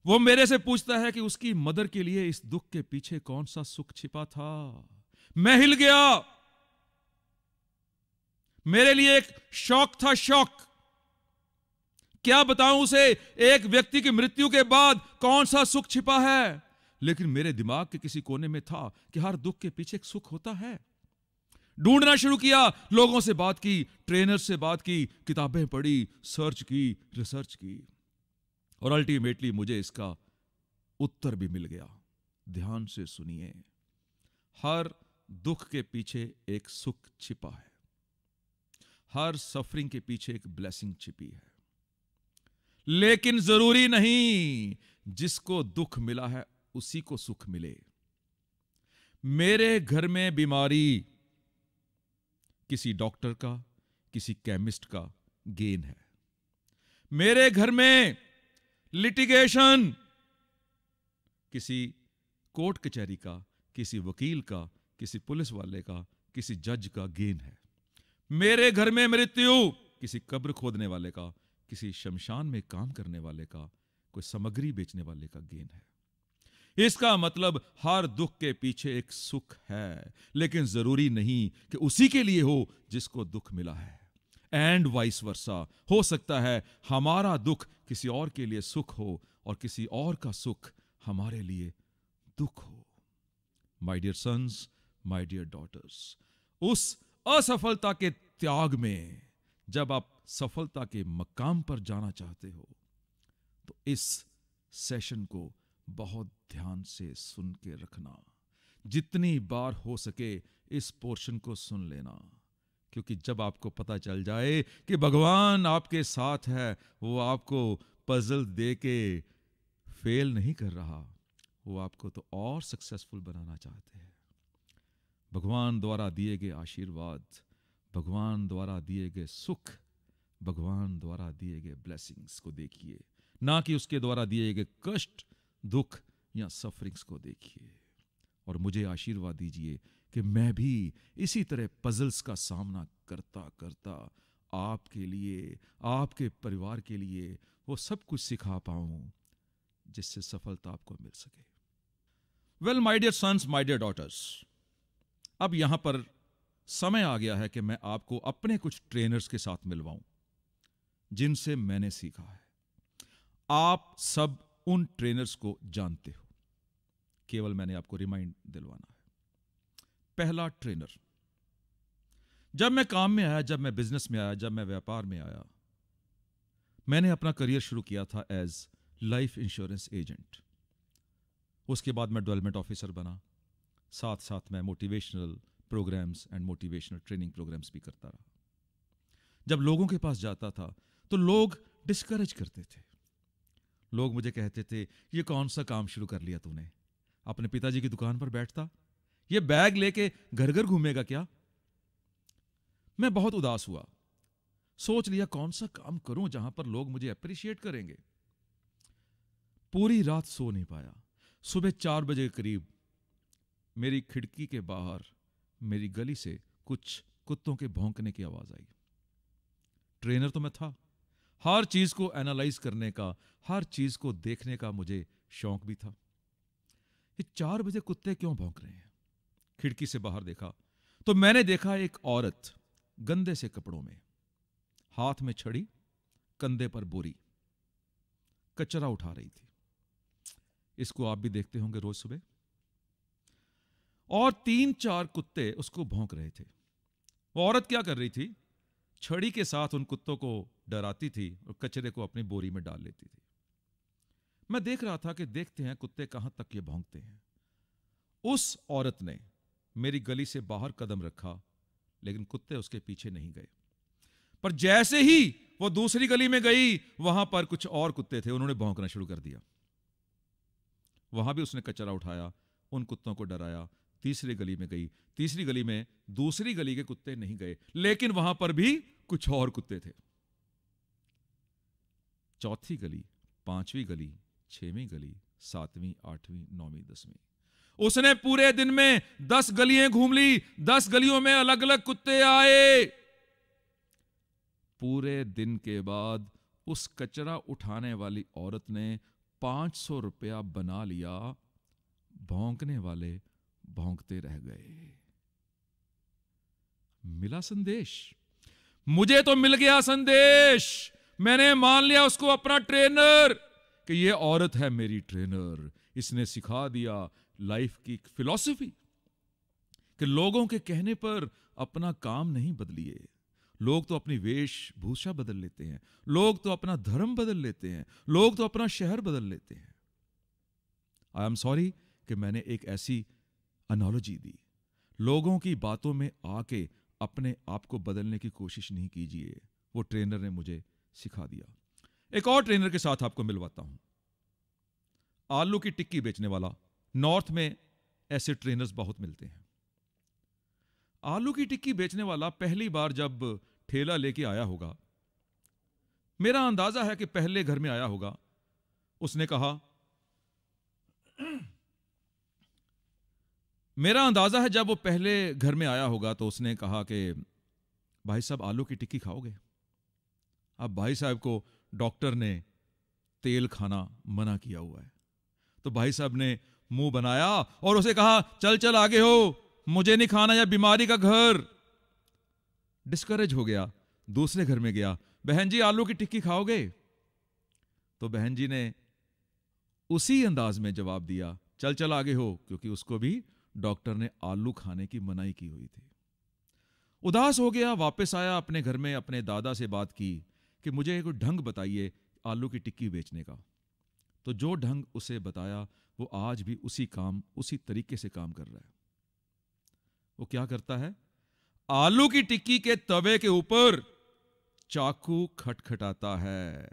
S1: वो मेरे से पूछता है कि उसकी मदर के लिए इस दुख के पीछे कौन सा सुख छिपा था। मैं हिल गया। मेरे लिए एक शौक था, शौक। क्या बताऊं उसे, एक व्यक्ति की मृत्यु के बाद कौन सा सुख छिपा है? लेकिन मेरे दिमाग के किसी कोने में था कि हर दुख के पीछे एक सुख होता है। ढूंढना शुरू किया, लोगों से बात की, ट्रेनर से बात की, किताबें पढ़ी, सर्च की, रिसर्च की, और अल्टीमेटली मुझे इसका उत्तर भी मिल गया। ध्यान से सुनिए, हर दुख के पीछे एक सुख छिपा है, हर सफरिंग के पीछे एक ब्लेसिंग छिपी है। लेकिन जरूरी नहीं जिसको दुख मिला है उसी को सुख मिले। मेरे घर में बीमारी किसी डॉक्टर का, किसी केमिस्ट का गेन है। मेरे घर में लिटिगेशन किसी कोर्ट कचहरी का, किसी वकील का, किसी पुलिस वाले का, किसी जज का गेन है। मेरे घर में मृत्यु किसी कब्र खोदने वाले का, किसी शमशान में काम करने वाले का, कोई सामग्री बेचने वाले का गेन है। इसका मतलब हर दुख के पीछे एक सुख है, लेकिन जरूरी नहीं कि उसी के लिए हो जिसको दुख मिला है। एंड वाइस वर्सा, हो सकता है हमारा दुख किसी और के लिए सुख हो और किसी और का सुख हमारे लिए दुख हो। My dear sons, my dear daughters, उस असफलता के त्याग में जब आप सफलता के मकाम पर जाना चाहते हो तो इस सेशन को बहुत ध्यान से सुन के रखना। जितनी बार हो सके इस पोर्शन को सुन लेना, क्योंकि जब आपको पता चल जाए कि भगवान आपके साथ है, वो आपको पजल दे के फेल नहीं कर रहा, वो आपको तो और सक्सेसफुल बनाना चाहते हैं। भगवान द्वारा दिए गए आशीर्वाद, भगवान द्वारा दिए गए सुख, भगवान द्वारा दिए गए ब्लेसिंग्स को देखिए, ना कि उसके द्वारा दिए गए कष्ट, दुख या सफरिंग्स को देखिए। और मुझे आशीर्वाद दीजिए कि मैं भी इसी तरह पजल्स का सामना करता करता आपके लिए, आपके परिवार के लिए वो सब कुछ सिखा पाऊं जिससे सफलता आपको मिल सके। Well my dear sons, my dear daughters, अब यहां पर समय आ गया है कि मैं आपको अपने कुछ ट्रेनर्स के साथ मिलवाऊं जिनसे मैंने सीखा है। आप सब उन ट्रेनर्स को जानते हो, केवल मैंने आपको रिमाइंड दिलवाना है। पहला ट्रेनर, जब मैं काम में आया, जब मैं बिजनेस में आया, जब मैं व्यापार में आया, मैंने अपना करियर शुरू किया था एज लाइफ इंश्योरेंस एजेंट। उसके बाद मैं डेवलपमेंट ऑफिसर बना, साथ साथ मैं motivational programmes and motivational training programmes भी करता रहा। जब लोगों के पास जाता था तो लोग डिस्करेज करते थे। लोग मुझे कहते थे, ये कौन सा काम शुरू कर लिया तूने, अपने पिताजी की दुकान पर बैठता, ये बैग लेके घर घर घूमेगा क्या? मैं बहुत उदास हुआ, सोच लिया कौन सा काम करूं जहां पर लोग मुझे अप्रिशिएट करेंगे। पूरी रात सो नहीं पाया, सुबह 4 बजे के करीब मेरी खिड़की के बाहर मेरी गली से कुछ कुत्तों के भौंकने की आवाज आई। ट्रेनर तो मैं था, हर चीज को एनालाइज करने का, हर चीज को देखने का मुझे शौक भी था। ये 4 बजे कुत्ते क्यों भौंक रहे हैं? खिड़की से बाहर देखा तो मैंने देखा एक औरत गंदे से कपड़ों में, हाथ में छड़ी, कंधे पर बोरी, कचरा उठा रही थी। इसको आप भी देखते होंगे रोज सुबह। और 3-4 कुत्ते उसको भौंक रहे थे। वो औरत क्या कर रही थी? छड़ी के साथ उन कुत्तों को डराती थी और कचरे को अपनी बोरी में डाल लेती थी। मैं देख रहा था कि देखते हैं कुत्ते कहां तक ये भौंकते हैं। उस औरत ने मेरी गली से बाहर कदम रखा, लेकिन कुत्ते उसके पीछे नहीं गए। पर जैसे ही वो दूसरी गली में गई, वहां पर कुछ और कुत्ते थे, उन्होंने भौंकना शुरू कर दिया। वहां भी उसने कचरा उठाया, उन कुत्तों को डराया। तीसरी गली में गई, तीसरी गली में दूसरी गली के कुत्ते नहीं गए, लेकिन वहां पर भी कुछ और कुत्ते थे। चौथी गली, 5वीं गली, 6वीं गली, 7वीं, 8वीं, 9वीं, 10वीं, उसने पूरे दिन में 10 गलियां घूम ली। 10 गलियों में अलग अलग कुत्ते आए। पूरे दिन के बाद उस कचरा उठाने वाली औरत ने 500 रुपया बना लिया। भौंकने वाले भौंकते रह गए। मिला संदेश, मुझे तो मिल गया संदेश। मैंने मान लिया उसको अपना ट्रेनर, कि ये औरत है मेरी ट्रेनर। इसने सिखा दिया लाइफ की फिलॉसफी कि लोगों के कहने पर अपना काम नहीं बदलिए। लोग तो अपनी वेशभूषा बदल लेते हैं, लोग तो अपना धर्म बदल लेते हैं, लोग तो अपना शहर बदल लेते हैं। आई एम सॉरी कि मैंने एक ऐसी एनालॉजी दी। लोगों की बातों में आके अपने आप को बदलने की कोशिश नहीं कीजिए। वो ट्रेनर ने मुझे सिखा दिया। एक और ट्रेनर के साथ आपको मिलवाता हूं। आलू की टिक्की बेचने वाला। नॉर्थ में ऐसे ट्रेनर्स बहुत मिलते हैं। आलू की टिक्की बेचने वाला पहली बार जब ठेला लेके आया होगा, मेरा अंदाजा है कि पहले घर में आया होगा। उसने कहा, मेरा अंदाजा है जब वो पहले घर में आया होगा तो उसने कहा कि भाई साहब आलू की टिक्की खाओगे? अब भाई साहब को डॉक्टर ने तेल खाना मना किया हुआ है, तो भाई साहब ने मुंह बनाया और उसे कहा, चल चल आगे हो, मुझे नहीं खाना, या बीमारी का घर। डिस्करेज हो गया, दूसरे घर में गया, बहन जी आलू की टिक्की खाओगे? तो बहन जी ने उसी अंदाज में जवाब दिया, चल चल आगे हो, क्योंकि उसको भी डॉक्टर ने आलू खाने की मनाही की हुई थी। उदास हो गया, वापस आया अपने घर में, अपने दादा से बात की कि मुझे एक ढंग बताइए आलू की टिक्की बेचने का। तो जो ढंग उसे बताया वो आज भी उसी तरीके से काम कर रहा है। वो क्या करता है? आलू की टिक्की के तवे के ऊपर चाकू खटखटाता है।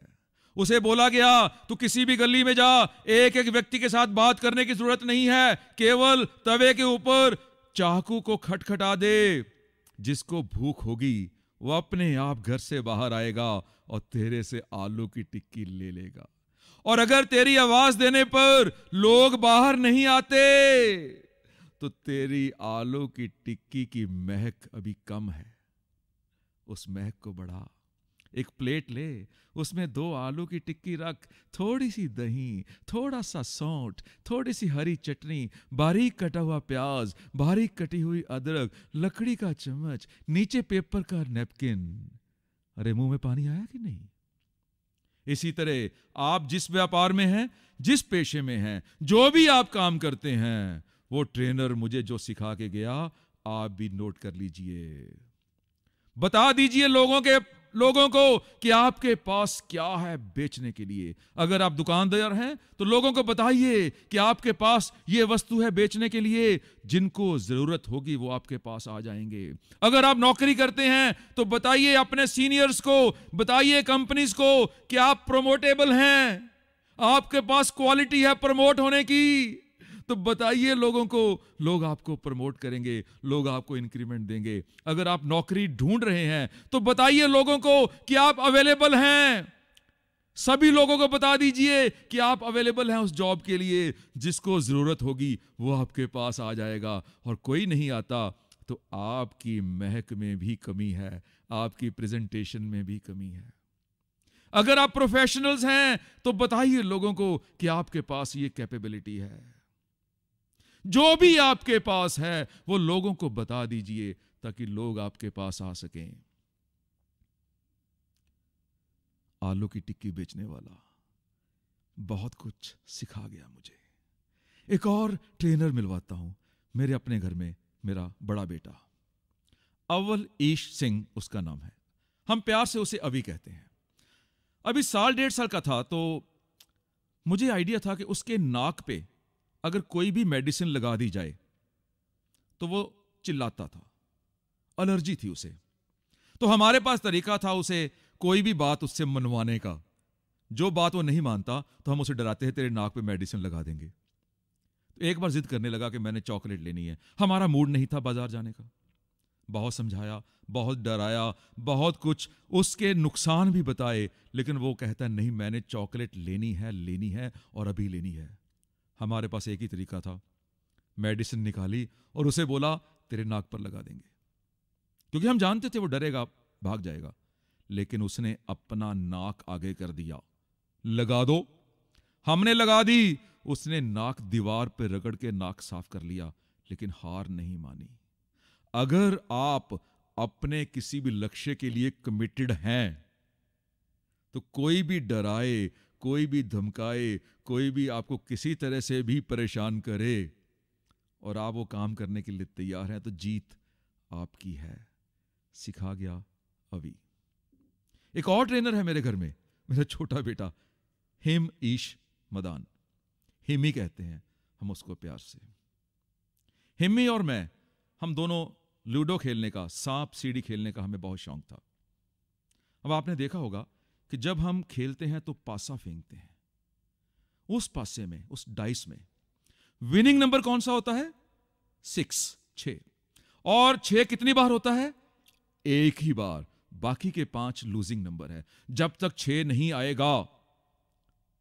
S1: उसे बोला गया, तू किसी भी गली में जा, एक एक व्यक्ति के साथ बात करने की जरूरत नहीं है, केवल तवे के ऊपर चाकू को खटखटा दे। जिसको भूख होगी वो अपने आप घर से बाहर आएगा और तेरे से आलू की टिक्की ले लेगा। और अगर तेरी आवाज देने पर लोग बाहर नहीं आते तो तेरी आलू की टिक्की की महक अभी कम है, उस महक को बढ़ा। एक प्लेट ले, उसमें 2 आलू की टिक्की रख, थोड़ी सी दही, थोड़ा सा सौंठ, थोड़ी सी हरी चटनी, बारीक कटा हुआ प्याज, बारीक कटी हुई अदरक, लकड़ी का चम्मच, नीचे पेपर का नैपकिन। अरे मुंह में पानी आया कि नहीं? इसी तरह आप जिस व्यापार में हैं, जिस पेशे में हैं, जो भी आप काम करते हैं, वो ट्रेनर मुझे जो सिखा के गया आप भी नोट कर लीजिए। बता दीजिए लोगों को कि आपके पास क्या है बेचने के लिए। अगर आप दुकानदार हैं तो लोगों को बताइए कि आपके पास ये वस्तु है बेचने के लिए, जिनको जरूरत होगी वो आपके पास आ जाएंगे। अगर आप नौकरी करते हैं तो बताइए अपने सीनियर्स को, बताइए कंपनीज को कि आप प्रमोटेबल हैं, आपके पास क्वालिटी है प्रमोट होने की। तो बताइए लोगों को, लोग आपको प्रमोट करेंगे, लोग आपको इंक्रीमेंट देंगे। अगर आप नौकरी ढूंढ रहे हैं तो बताइए लोगों को कि आप अवेलेबल हैं। सभी लोगों को बता दीजिए कि आप अवेलेबल हैं उस जॉब के लिए, जिसको जरूरत होगी वो आपके पास आ जाएगा। और कोई नहीं आता तो आपकी महक में भी कमी है, आपकी प्रेजेंटेशन में भी कमी है। अगर आप प्रोफेशनल्स हैं तो बताइए लोगों को कि आपके पास ये कैपेबिलिटी है। जो भी आपके पास है वो लोगों को बता दीजिए ताकि लोग आपके पास आ सकें। आलू की टिक्की बेचने वाला बहुत कुछ सिखा गया मुझे। एक और ट्रेनर मिलवाता हूं मेरे अपने घर में, मेरा बड़ा बेटा अव्वल ईश सिंह उसका नाम है, हम प्यार से उसे अभी कहते हैं। अभी 1.5 साल का था तो मुझे आइडिया था कि उसके नाक पे अगर कोई भी मेडिसिन लगा दी जाए तो वो चिल्लाता था, एलर्जी थी उसे। तो हमारे पास तरीका था उसे कोई भी बात उससे मनवाने का। जो बात वो नहीं मानता तो हम उसे डराते हैं तेरे नाक पे मेडिसिन लगा देंगे। तो एक बार जिद करने लगा कि मैंने चॉकलेट लेनी है। हमारा मूड नहीं था बाजार जाने का। बहुत समझाया, बहुत डराया, बहुत कुछ उसके नुकसान भी बताए, लेकिन वो कहता नहीं मैंने चॉकलेट लेनी है और अभी लेनी है। हमारे पास एक ही तरीका था, मेडिसिन निकाली और उसे बोला तेरे नाक पर लगा देंगे, क्योंकि हम जानते थे वो डरेगा, भाग जाएगा। लेकिन उसने अपना नाक आगे कर दिया, लगा दो। हमने लगा दी, उसने नाक दीवार पर रगड़ के नाक साफ कर लिया, लेकिन हार नहीं मानी। अगर आप अपने किसी भी लक्ष्य के लिए कमिटेड हैं तो कोई भी डराए, कोई भी धमकाए, कोई भी आपको किसी तरह से भी परेशान करे और आप वो काम करने के लिए तैयार हैं तो जीत आपकी है। सिखा गया अभी। एक और ट्रेनर है मेरे घर में, मेरा छोटा बेटा हिम ईश मदान, हिमी कहते हैं हम उसको प्यार से। हिमी और मैं, हम दोनों लूडो खेलने का, सांप सीढ़ी खेलने का हमें बहुत शौक था। अब आपने देखा होगा कि जब हम खेलते हैं तो पासा फेंकते हैं। उस पासे में, उस डाइस में विनिंग नंबर कौन सा होता है? 6। और 6 कितनी बार होता है? एक ही बार। बाकी के 5 लूजिंग नंबर है। जब तक 6 नहीं आएगा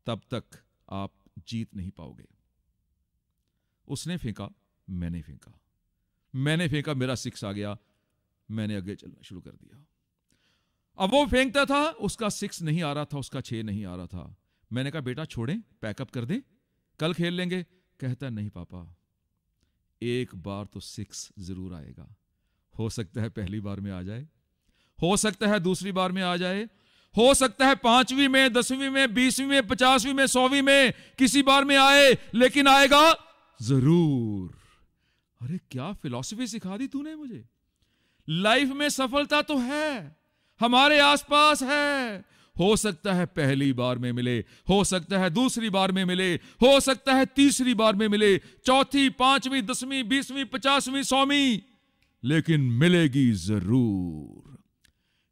S1: तब तक आप जीत नहीं पाओगे। उसने फेंका, मैंने फेंका, मैंने फेंका, मेरा 6 आ गया, मैंने आगे चलना शुरू कर दिया। अब वो फेंकता था, उसका 6 नहीं आ रहा था, उसका 6 नहीं आ रहा था। मैंने कहा बेटा छोड़ें, पैकअप कर दें, कल खेल लेंगे। कहता नहीं पापा, एक बार तो 6 जरूर आएगा। हो सकता है पहली बार में आ जाए, हो सकता है दूसरी बार में आ जाए, हो सकता है 5वीं में, 10वीं में, 20वीं में, 50वीं में, 100वीं में किसी बार में आए, लेकिन आएगा जरूर। अरे क्या फिलॉसफी सिखा दी तूने मुझे। लाइफ में सफलता तो है, हमारे आसपास है। हो सकता है पहली बार में मिले, हो सकता है दूसरी बार में मिले, हो सकता है तीसरी बार में मिले, चौथी, 5वीं, 10वीं, 20वीं, 50वीं, 100वीं, लेकिन मिलेगी जरूर।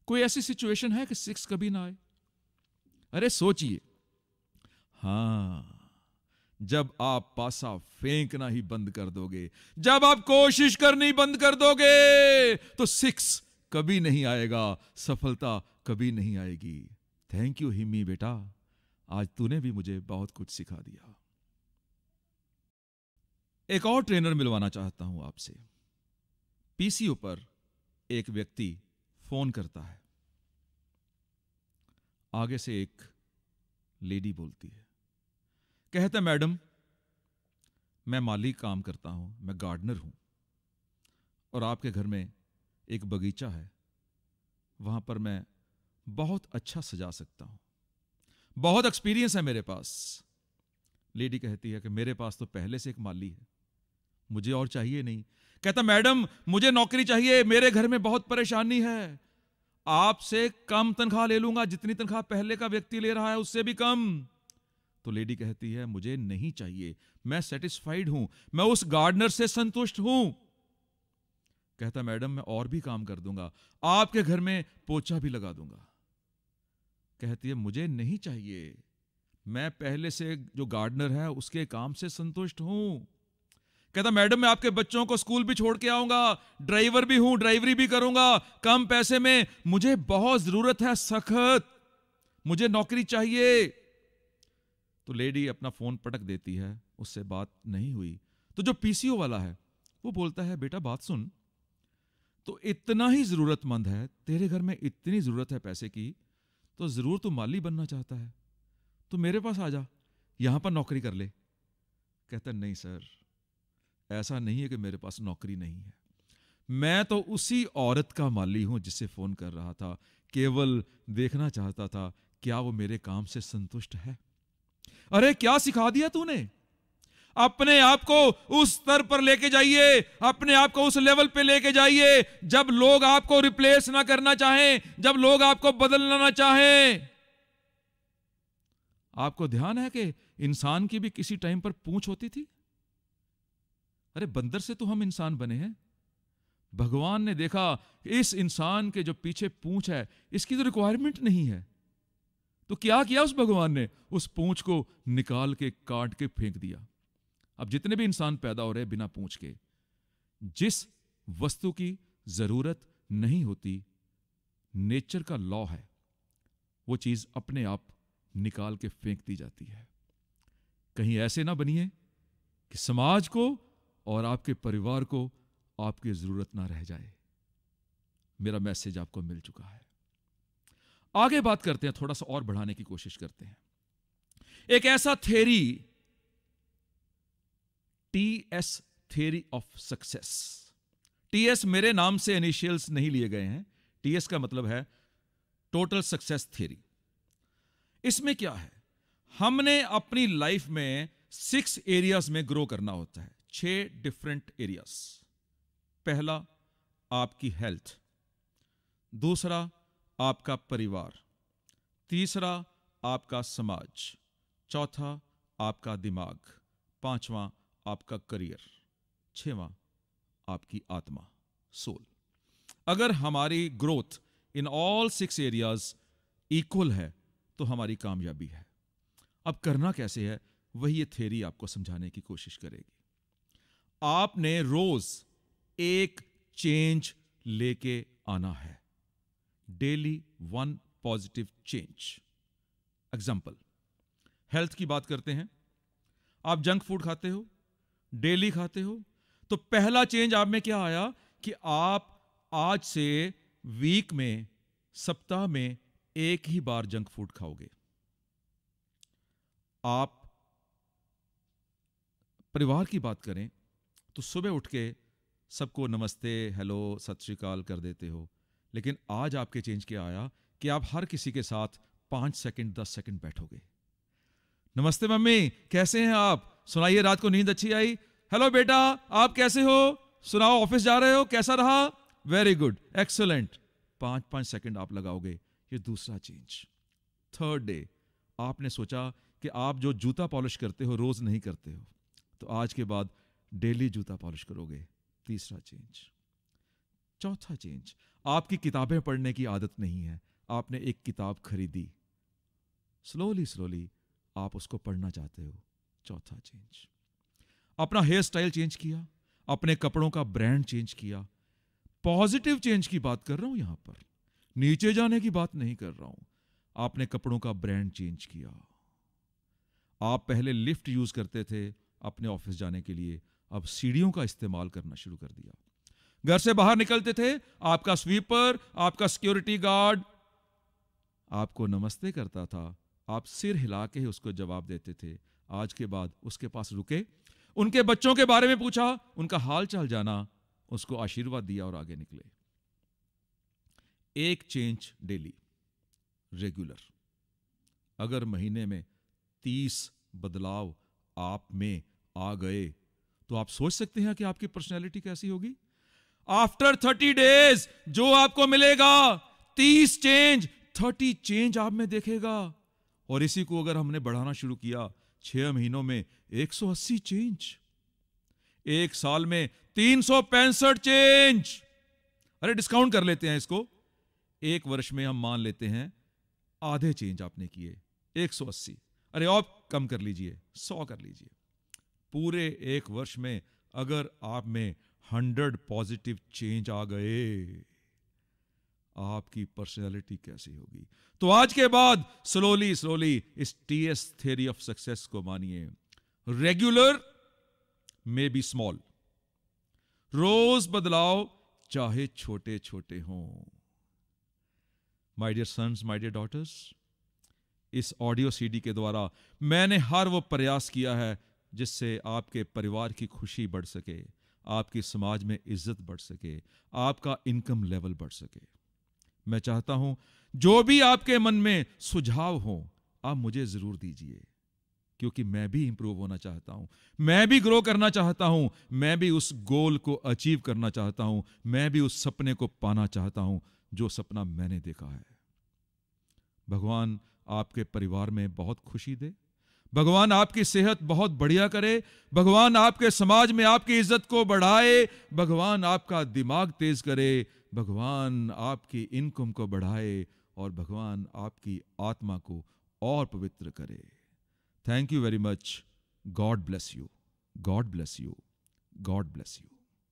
S1: कोई ऐसी सिचुएशन है कि 6 कभी ना आए? अरे सोचिए, हां, जब आप पासा फेंकना ही बंद कर दोगे, जब आप कोशिश करनी बंद कर दोगे तो 6 कभी नहीं आएगा, सफलता कभी नहीं आएगी। थैंक यू हिमी बेटा, आज तूने भी मुझे बहुत कुछ सिखा दिया। एक और ट्रेनर मिलवाना चाहता हूं आपसे। पीसीओ पर एक व्यक्ति फोन करता है, आगे से एक लेडी बोलती है, कहता मैडम मैं माली काम करता हूं, मैं गार्डनर हूं और आपके घर में एक बगीचा है, वहां पर मैं बहुत अच्छा सजा सकता हूं, बहुत एक्सपीरियंस है मेरे पास। लेडी कहती है कि मेरे पास तो पहले से एक माली है, मुझे और चाहिए नहीं। कहता मैडम मुझे नौकरी चाहिए, मेरे घर में बहुत परेशानी है, आपसे कम तनख्वाह ले लूंगा, जितनी तनख्वाह पहले का व्यक्ति ले रहा है उससे भी कम। तो लेडी कहती है मुझे नहीं चाहिए, मैं सेटिस्फाइड हूं, मैं उस गार्डनर से संतुष्ट हूं। कहता मैडम मैं और भी काम कर दूंगा, आपके घर में पोछा भी लगा दूंगा। कहती है मुझे नहीं चाहिए, मैं पहले से जो गार्डनर है उसके काम से संतुष्ट हूं। कहता मैडम मैं आपके बच्चों को स्कूल भी छोड़ के आऊंगा, ड्राइवर भी हूं, ड्राइवरी भी करूंगा, कम पैसे में, मुझे बहुत जरूरत है सख्त। मुझे नौकरी चाहिए। तो लेडी अपना फोन पटक देती है, उससे बात नहीं हुई। तो जो पीसीओ वाला है वो बोलता है, बेटा बात सुन, तो इतना ही जरूरतमंद है, तेरे घर में इतनी जरूरत है पैसे की, तो जरूर तू माली बनना चाहता है, तो मेरे पास आ जा, यहां पर नौकरी कर ले। कहता नहीं सर, ऐसा नहीं है कि मेरे पास नौकरी नहीं है, मैं तो उसी औरत का माली हूं जिससे फोन कर रहा था, केवल देखना चाहता था क्या वो मेरे काम से संतुष्ट है। अरे क्या सिखा दिया तूने, अपने आप को उस स्तर पर लेके जाइए, अपने आप को उस लेवल पे लेके जाइए जब लोग आपको रिप्लेस ना करना चाहें, जब लोग आपको बदलना ना चाहें। आपको ध्यान है कि इंसान की भी किसी टाइम पर पूंछ होती थी? अरे बंदर से तो हम इंसान बने हैं। भगवान ने देखा इस इंसान के जो पीछे पूंछ है इसकी तो रिक्वायरमेंट नहीं है, तो क्या किया उस भगवान ने, उस पूंछ को निकाल के काट के फेंक दिया। अब जितने भी इंसान पैदा हो रहे हैं बिना पूंछ के, जिस वस्तु की जरूरत नहीं होती, नेचर का लॉ है, वो चीज अपने आप निकाल के फेंक दी जाती है। कहीं ऐसे ना बनिए कि समाज को और आपके परिवार को आपकी जरूरत ना रह जाए। मेरा मैसेज आपको मिल चुका है। आगे बात करते हैं, थोड़ा सा और बढ़ाने की कोशिश करते हैं। एक ऐसा theory, TS theory of success. TS मेरे नाम से इनिशियल्स नहीं लिए गए हैं, टीएस का मतलब है टोटल सक्सेस थ्योरी। इसमें क्या है, हमने अपनी लाइफ में 6 एरियाज में ग्रो करना होता है, 6 डिफरेंट एरियाज। पहला आपकी हेल्थ, दूसरा आपका परिवार, तीसरा आपका समाज, चौथा आपका दिमाग, पांचवा आपका करियर, छठवां आपकी आत्मा, सोल। अगर हमारी growth in all 6 areas equal है तो हमारी कामयाबी है। अब करना कैसे है, वही ये थ्योरी आपको समझाने की कोशिश करेगी। आपने रोज एक चेंज लेके आना है, daily 1 positive change. Example, health की बात करते हैं। आप जंक फूड खाते हो, डेली खाते हो, तो पहला चेंज आप में क्या आया कि आप आज से वीक में, सप्ताह में एक ही बार जंक फूड खाओगे। आप परिवार की बात करें तो सुबह उठ के सबको नमस्ते, हेलो, सत श्री अकाल कर देते हो, लेकिन आज आपके चेंज क्या आया कि आप हर किसी के साथ 5 सेकंड 10 सेकंड बैठोगे। नमस्ते मम्मी, कैसे हैं आप, सुनाइए रात को नींद अच्छी आई, हेलो बेटा आप कैसे हो, सुनाओ ऑफिस जा रहे हो, कैसा रहा, वेरी गुड, एक्सीलेंट। 5-5 सेकंड आप लगाओगे, ये दूसरा चेंज। थर्ड डे, आपने सोचा कि आप जो जूता पॉलिश करते हो रोज नहीं करते हो, तो आज के बाद डेली जूता पॉलिश करोगे, तीसरा चेंज। चौथा चेंज, आपकी किताबें पढ़ने की आदत नहीं है, आपने एक किताब खरीदी, स्लोली स्लोली आप उसको पढ़ना चाहते हो, चौथा चेंज। अपना हेयर स्टाइल चेंज किया, अपने कपड़ों का ब्रांड चेंज किया। पॉजिटिव चेंज की बात कर रहा हूं यहां पर, नीचे जाने की बात नहीं कर रहा हूं। आपने कपड़ों का ब्रांड चेंज किया। आप पहले लिफ्ट यूज करते थे अपने ऑफिस जाने के लिए, अब सीढ़ियों का इस्तेमाल करना शुरू कर दिया। घर से बाहर निकलते थे, आपका स्वीपर, आपका सिक्योरिटी गार्ड आपको नमस्ते करता था, आप सिर हिला के ही उसको जवाब देते थे। आज के बाद उसके पास रुके, उनके बच्चों के बारे में पूछा, उनका हाल चाल जाना, उसको आशीर्वाद दिया और आगे निकले। एक चेंज डेली, रेगुलर। अगर महीने में 30 बदलाव आप में आ गए तो आप सोच सकते हैं कि आपकी पर्सनैलिटी कैसी होगी। आफ्टर 30 डेज जो आपको मिलेगा 30 चेंज, 30 चेंज आप में देखेगा। और इसी को अगर हमने बढ़ाना शुरू किया, 6 महीनों में 180 चेंज, एक साल में 365 चेंज। अरे डिस्काउंट कर लेते हैं इसको, एक वर्ष में हम मान लेते हैं आधे चेंज आपने किए, 180। अरे और कम कर लीजिए, 100 कर लीजिए। पूरे एक वर्ष में अगर आप में 100 पॉजिटिव चेंज आ गए, आपकी पर्सनैलिटी कैसी होगी। तो आज के बाद स्लोली स्लोली इस TS थ्योरी ऑफ सक्सेस को मानिए। रेगुलर मे बी स्मॉल, रोज बदलाव चाहे छोटे छोटे हों। My dear sons, my dear daughters, इस ऑडियो CD के द्वारा मैंने हर वो प्रयास किया है जिससे आपके परिवार की खुशी बढ़ सके, आपकी समाज में इज्जत बढ़ सके, आपका इनकम लेवल बढ़ सके। मैं चाहता हूं जो भी आपके मन में सुझाव हो आप मुझे जरूर दीजिए, क्योंकि मैं भी इंप्रूव होना चाहता हूं, मैं भी ग्रो करना चाहता हूं, मैं भी उस गोल को अचीव करना चाहता हूं, मैं भी उस सपने को पाना चाहता हूं जो सपना मैंने देखा है। भगवान आपके परिवार में बहुत खुशी दे, भगवान आपकी सेहत बहुत बढ़िया करे, भगवान आपके समाज में आपकी इज्जत को बढ़ाए, भगवान आपका दिमाग तेज करे, भगवान आपकी इनकम को बढ़ाए और भगवान आपकी आत्मा को और पवित्र करे। Thank you very much. God bless you, God bless you, God bless you.